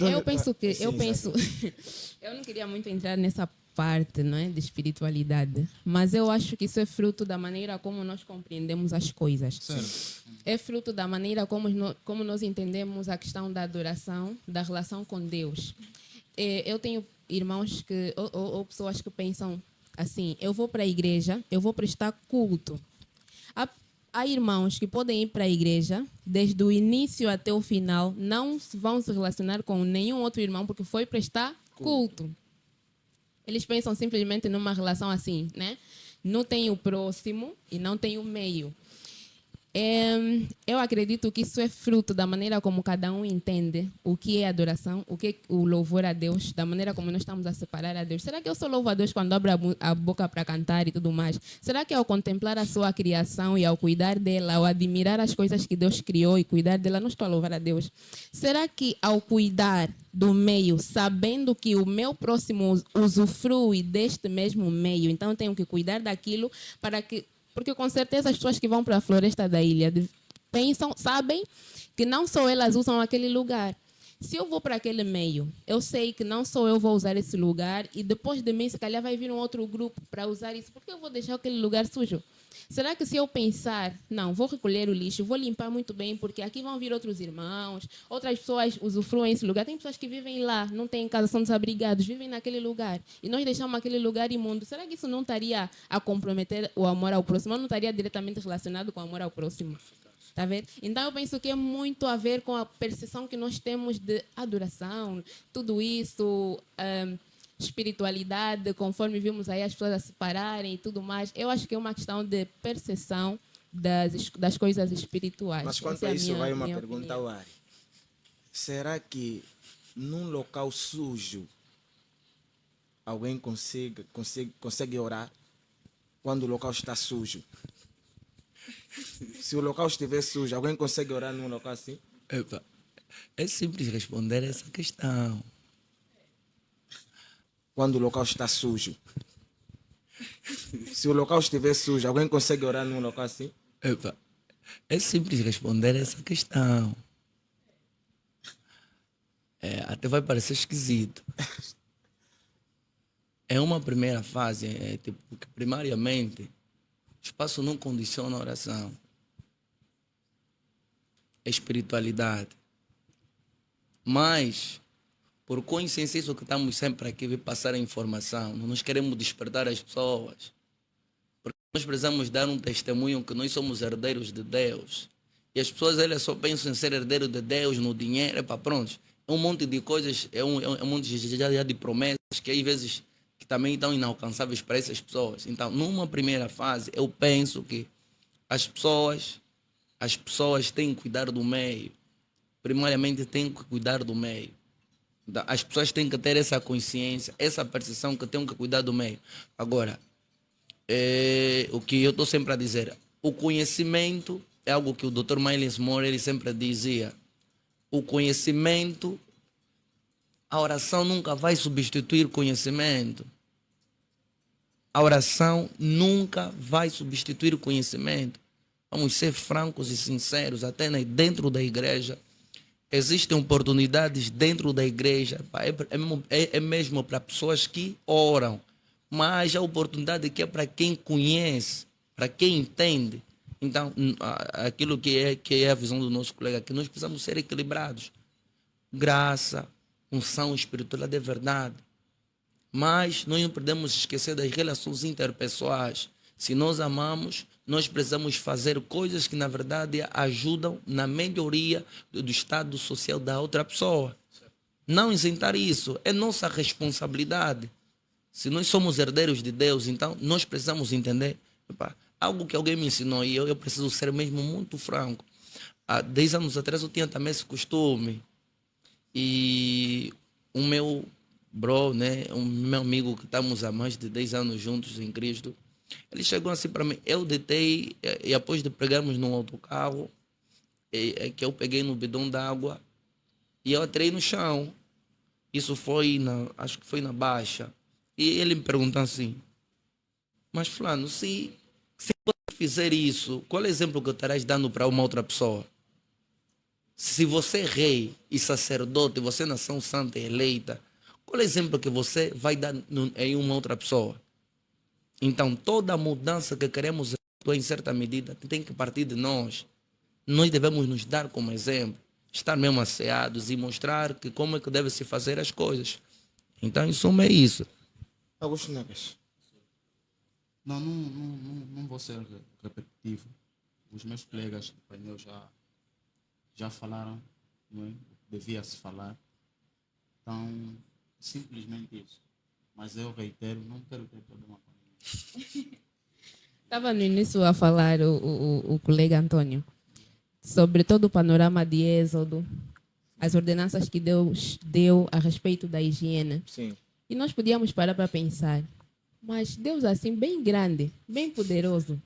Speaker 2: Eu penso que
Speaker 1: Sim,
Speaker 2: eu penso eu não queria muito entrar nessa parte, não é, de espiritualidade, mas eu acho que isso é fruto da maneira como nós compreendemos as coisas.
Speaker 5: Certo.
Speaker 2: É fruto da maneira como nós entendemos a questão da adoração, da relação com Deus. Eu tenho irmãos que ou pessoas que pensam assim: eu vou para a igreja, eu vou prestar culto. Há irmãos que podem ir para a igreja, desde o início até o final, não vão se relacionar com nenhum outro irmão porque foi prestar culto. Eles pensam simplesmente numa relação assim, né? Não tem o próximo e não tem o meio. Eu acredito que isso é fruto da maneira como cada um entende o que é adoração, o que é o louvor a Deus, da maneira como nós estamos a separar a Deus. Será que eu só louvo a Deus quando abro a boca para cantar e tudo mais? Será que ao contemplar a sua criação e ao cuidar dela, ao admirar as coisas que Deus criou e cuidar dela, não estou a louvar a Deus? Será que ao cuidar do meio, sabendo que o meu próximo usufrui deste mesmo meio, então tenho que cuidar daquilo para que... Porque com certeza as pessoas que vão para a floresta da ilha pensam, sabem que não só elas usam aquele lugar. Se eu vou para aquele meio, eu sei que não só eu vou usar esse lugar e depois de mim, se calhar vai vir um outro grupo para usar isso. Por que eu vou deixar aquele lugar sujo? Será que se eu pensar, não, vou recolher o lixo, vou limpar muito bem, porque aqui vão vir outros irmãos, outras pessoas usufruem esse lugar. Tem pessoas que vivem lá, não têm casa, são desabrigados, vivem naquele lugar. E nós deixamos aquele lugar imundo. Será que isso não estaria a comprometer o amor ao próximo? Não estaria diretamente relacionado com o amor ao próximo? Tá vendo? Então eu penso que é muito a ver com a percepção que nós temos de adoração, tudo isso... espiritualidade, conforme vimos aí as pessoas a separarem e tudo mais. Eu acho que é uma questão de percepção das coisas espirituais.
Speaker 1: Mas quanto
Speaker 2: Essa é
Speaker 1: a isso, vai uma
Speaker 2: minha
Speaker 1: pergunta
Speaker 2: opinião.
Speaker 1: ao Ari. Será que num local sujo alguém consegue orar quando o local está sujo? Se o local estiver sujo, alguém consegue orar num local assim?
Speaker 4: Epa, é simples responder essa questão.
Speaker 1: Quando o local está sujo. Se o local estiver sujo, alguém consegue orar num local assim?
Speaker 4: Epa, é simples responder essa questão. Até vai parecer esquisito. É uma primeira fase, tipo, que primariamente o espaço não condiciona a oração. É espiritualidade. Mas, por coincidência, isso que estamos sempre aqui a passar a informação, não nos queremos despertar as pessoas. Porque nós precisamos dar um testemunho que nós somos herdeiros de Deus. E as pessoas elas só pensam em ser herdeiro de Deus, no dinheiro, pronto. É um monte de coisas, é um monte de promessas que às vezes que também estão inalcançáveis para essas pessoas. Então, numa primeira fase, eu penso que as pessoas têm que cuidar do meio. Primariamente, têm que cuidar do meio. As pessoas têm que ter essa consciência, essa percepção que têm que cuidar do meio. Agora, o que eu estou sempre a dizer, o conhecimento é algo que o Dr. Miles Moore ele sempre dizia. O conhecimento, a oração nunca vai substituir conhecimento. A oração nunca vai substituir o conhecimento. Vamos ser francos e sinceros, até dentro da igreja. Existem oportunidades dentro da igreja, é mesmo para pessoas que oram, mas a oportunidade que é para quem conhece, para quem entende. Então, aquilo que é a visão do nosso colega, que nós precisamos ser equilibrados. Graça, unção espiritual é verdade. Mas nós não podemos esquecer das relações interpessoais. Se nós amamos, nós precisamos fazer coisas que, na verdade, ajudam na melhoria do estado social da outra pessoa. Não isentar isso. É nossa responsabilidade. Se nós somos herdeiros de Deus, então nós precisamos entender. Algo que alguém me ensinou e eu preciso ser mesmo muito franco. Há 10 anos atrás eu tinha também esse costume. E o meu bro, né, o meu amigo que estamos há mais de 10 anos juntos em Cristo, ele chegou assim para mim, eu deitei e depois de pegarmos num autocarro, que eu peguei no bidão d'água e eu atirei no chão. Isso foi acho que foi na Baixa. E ele me perguntou assim, mas fulano, se você fizer isso, qual é o exemplo que estarás dando para uma outra pessoa? Se você é rei e sacerdote, você é nação santa e eleita, qual é o exemplo que você vai dar em uma outra pessoa? Então, toda mudança que queremos em certa medida tem que partir de nós. Nós devemos nos dar como exemplo, estar mesmo asseados e mostrar que como é que deve se fazer as coisas. Então, em suma, é isso.
Speaker 1: Augusto Neves.
Speaker 5: Não vou ser repetitivo. Os meus colegas do painel já falaram, não é? Devia-se falar. Então, simplesmente isso. Mas eu reitero, não quero ter problema com ninguém.
Speaker 2: Estava no início a falar o colega Antônio sobre todo o panorama de Êxodo, as ordenanças que Deus deu a respeito da higiene.
Speaker 1: Sim.
Speaker 2: E nós podíamos parar para pensar, mas Deus assim, bem grande, bem poderoso,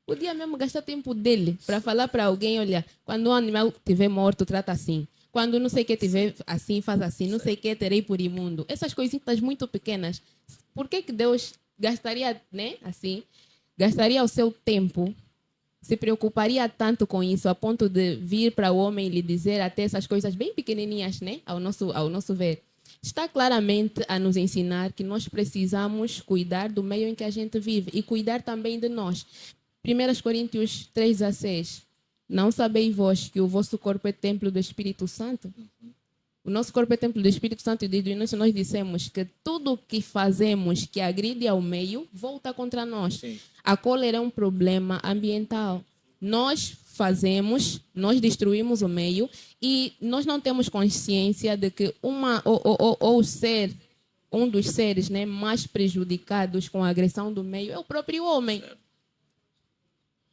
Speaker 2: podia mesmo gastar tempo dele para falar para alguém, olha, quando o animal estiver morto, trata assim. Quando não sei o que tiver assim, faz assim. Não sei o que, terei por imundo. Essas coisinhas muito pequenas. Por que Deus gastaria, né, assim, gastaria o seu tempo, se preocuparia tanto com isso, a ponto de vir para o homem e lhe dizer até essas coisas bem pequenininhas, né, ao nosso ver? Está claramente a nos ensinar que nós precisamos cuidar do meio em que a gente vive e cuidar também de nós. 1 Coríntios 3,16. Não sabeis vós que o vosso corpo é templo do Espírito Santo? O nosso corpo é templo do Espírito Santo e desde o início nós dissemos que tudo o que fazemos que agride ao meio volta contra nós.
Speaker 1: Sim.
Speaker 2: A cólera é um problema ambiental. Nós fazemos, nós destruímos o meio e nós não temos consciência de que um dos seres, né, mais prejudicados com a agressão do meio é o próprio homem.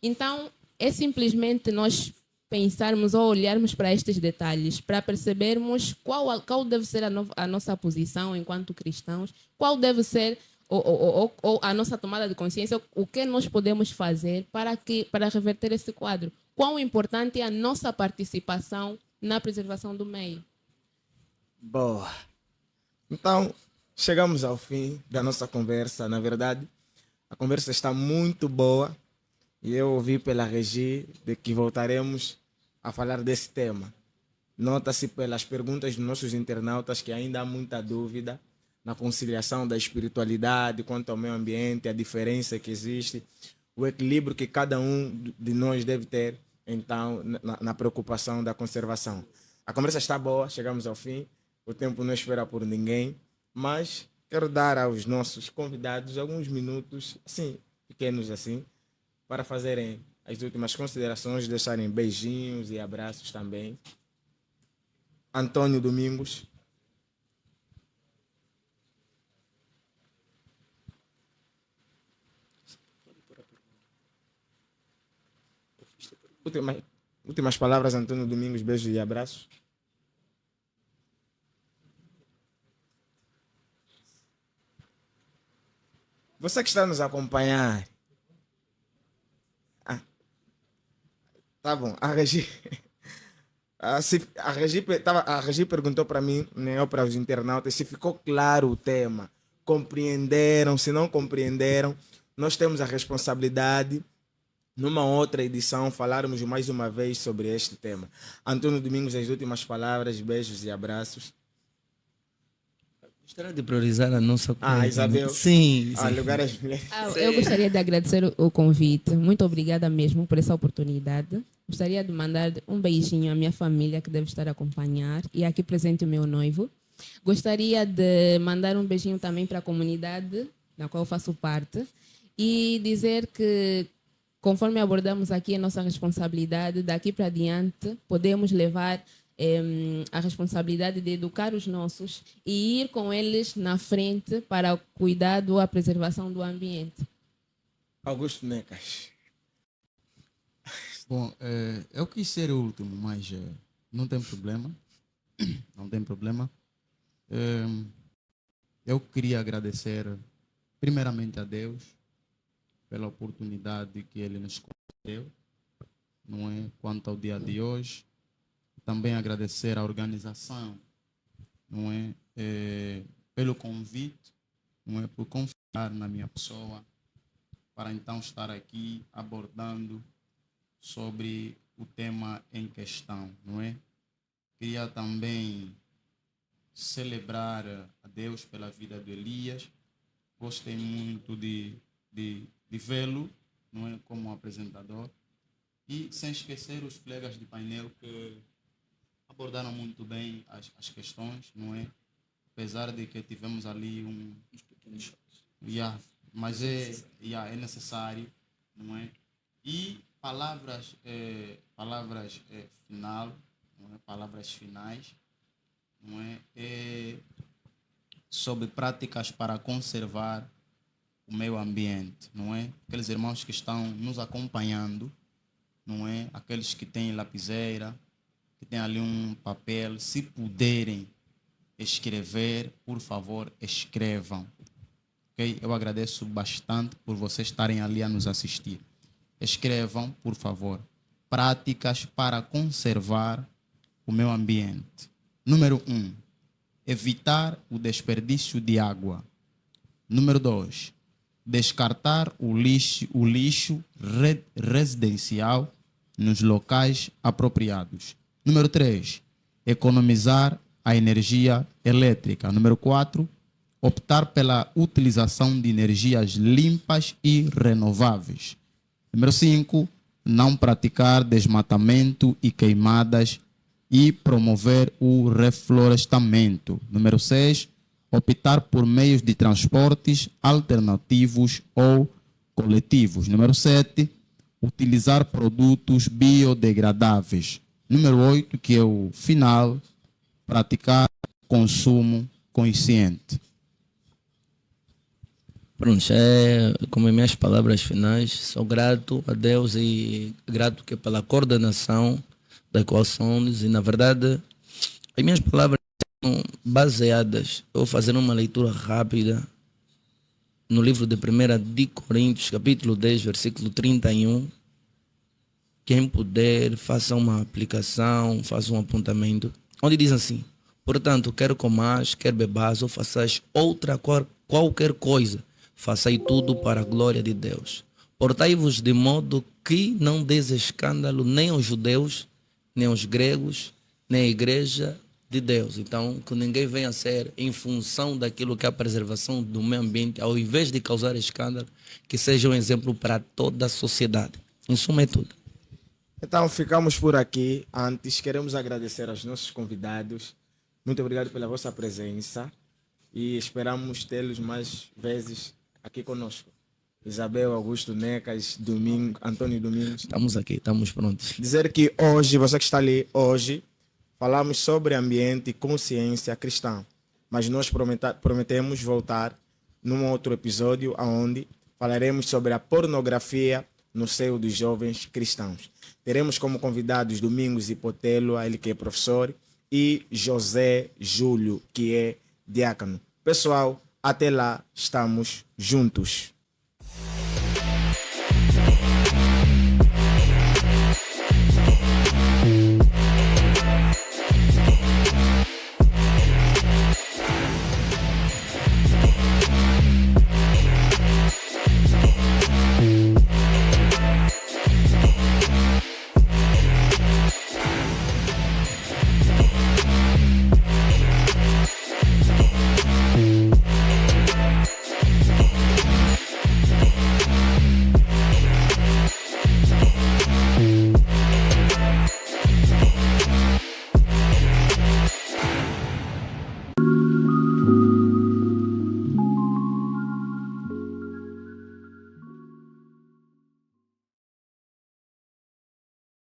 Speaker 2: Então, é simplesmente nós pensarmos ou olharmos para estes detalhes, para percebermos qual deve ser a nossa posição enquanto cristãos, qual deve ser ou a nossa tomada de consciência, o que nós podemos fazer para reverter esse quadro. Quão importante é a nossa participação na preservação do meio.
Speaker 1: Boa. Então, chegamos ao fim da nossa conversa. Na verdade, a conversa está muito boa e eu ouvi pela Regi de que voltaremos a falar desse tema. Nota-se pelas perguntas dos nossos internautas que ainda há muita dúvida na conciliação da espiritualidade quanto ao meio ambiente, a diferença que existe, o equilíbrio que cada um de nós deve ter, então, na preocupação da conservação. A conversa está boa, chegamos ao fim, o tempo não espera por ninguém, mas quero dar aos nossos convidados alguns minutos, assim, pequenos assim, para fazerem as últimas considerações, deixarem beijinhos e abraços também. Antônio Domingos. Últimas palavras, Antônio Domingos, beijos e abraços. Você que está nos acompanhar. Tá bom, a Regi. A Regi perguntou para mim, né, ou para os internautas, se ficou claro o tema. Compreenderam? Se não compreenderam, nós temos a responsabilidade, numa outra edição, falarmos mais uma vez sobre este tema. Antônio Domingos, as últimas palavras, beijos e abraços.
Speaker 4: Gostaria de priorizar a nossa colega.
Speaker 1: Isabel.
Speaker 4: Sim.
Speaker 1: Lugar às mulheres.
Speaker 2: Eu gostaria de agradecer o convite. Muito obrigada mesmo por essa oportunidade. Gostaria de mandar um beijinho à minha família que deve estar a acompanhar e aqui presente o meu noivo. Gostaria de mandar um beijinho também para a comunidade na qual eu faço parte e dizer que, conforme abordamos aqui a nossa responsabilidade, daqui para adiante podemos levar a responsabilidade de educar os nossos e ir com eles na frente para o cuidado, a preservação do ambiente.
Speaker 1: Augusto Necas.
Speaker 5: Bom, eu quis ser o último, mas não tem problema. Não tem problema. Eu queria agradecer primeiramente a Deus pela oportunidade que Ele nos concedeu, não é? Quanto ao dia de hoje. Também agradecer à organização, não é? Pelo convite, não é? Por confiar na minha pessoa, para então estar aqui abordando sobre o tema em questão, não é? Queria também celebrar a Deus pela vida de Elias. Gostei muito de vê-lo, não é? Como apresentador. E sem esquecer os colegas de painel que abordaram muito bem as questões, não é? Apesar de que tivemos ali uns pequenos choques. Mas é necessário, não é? E palavras final, não é? Palavras finais, não é? Sobre práticas para conservar o meio ambiente, não é? Aqueles irmãos que estão nos acompanhando, não é? Aqueles que têm lapiseira, que tem ali um papel, se puderem escrever, por favor, escrevam. Okay? Eu agradeço bastante por vocês estarem ali a nos assistir. Escrevam, por favor, práticas para conservar o meio ambiente. Número 1, evitar o desperdício de água. Número 2, descartar o lixo residencial nos locais apropriados. Número 3, economizar a energia elétrica. Número 4, optar pela utilização de energias limpas e renováveis. Número 5, não praticar desmatamento e queimadas e promover o reflorestamento. Número 6, optar por meios de transportes alternativos ou coletivos. Número 7, utilizar produtos biodegradáveis. Número 8, que é o final, praticar consumo consciente.
Speaker 4: Pronto, como minhas palavras finais, sou grato a Deus e grato que pela coordenação da qual somos, e na verdade as minhas palavras são baseadas, eu vou fazer uma leitura rápida no livro de 1 de Coríntios, capítulo 10, versículo 31. Quem puder, faça uma aplicação, faça um apontamento, onde diz assim: portanto, quer comais, quer bebais, ou façais qualquer coisa, façai tudo para a glória de Deus. Portai-vos de modo que não deis escândalo nem aos judeus, nem aos gregos, nem à igreja de Deus. Então, que ninguém venha a ser em função daquilo que é a preservação do meio ambiente, ao invés de causar escândalo, que seja um exemplo para toda a sociedade. Em suma, é tudo.
Speaker 1: Então, ficamos por aqui. Antes, queremos agradecer aos nossos convidados. Muito obrigado pela vossa presença e esperamos tê-los mais vezes aqui conosco. Isabel, Augusto, Necas, Antônio Domingos.
Speaker 4: Estamos aqui, estamos prontos.
Speaker 1: Dizer que hoje, você que está ali, hoje, falamos sobre ambiente e consciência cristã. Mas nós prometemos voltar num outro episódio onde falaremos sobre a pornografia no seio dos jovens cristãos. Teremos como convidados Domingos Hipotelo, ele que é professor, e José Júlio, que é diácono. Pessoal, até lá, estamos juntos.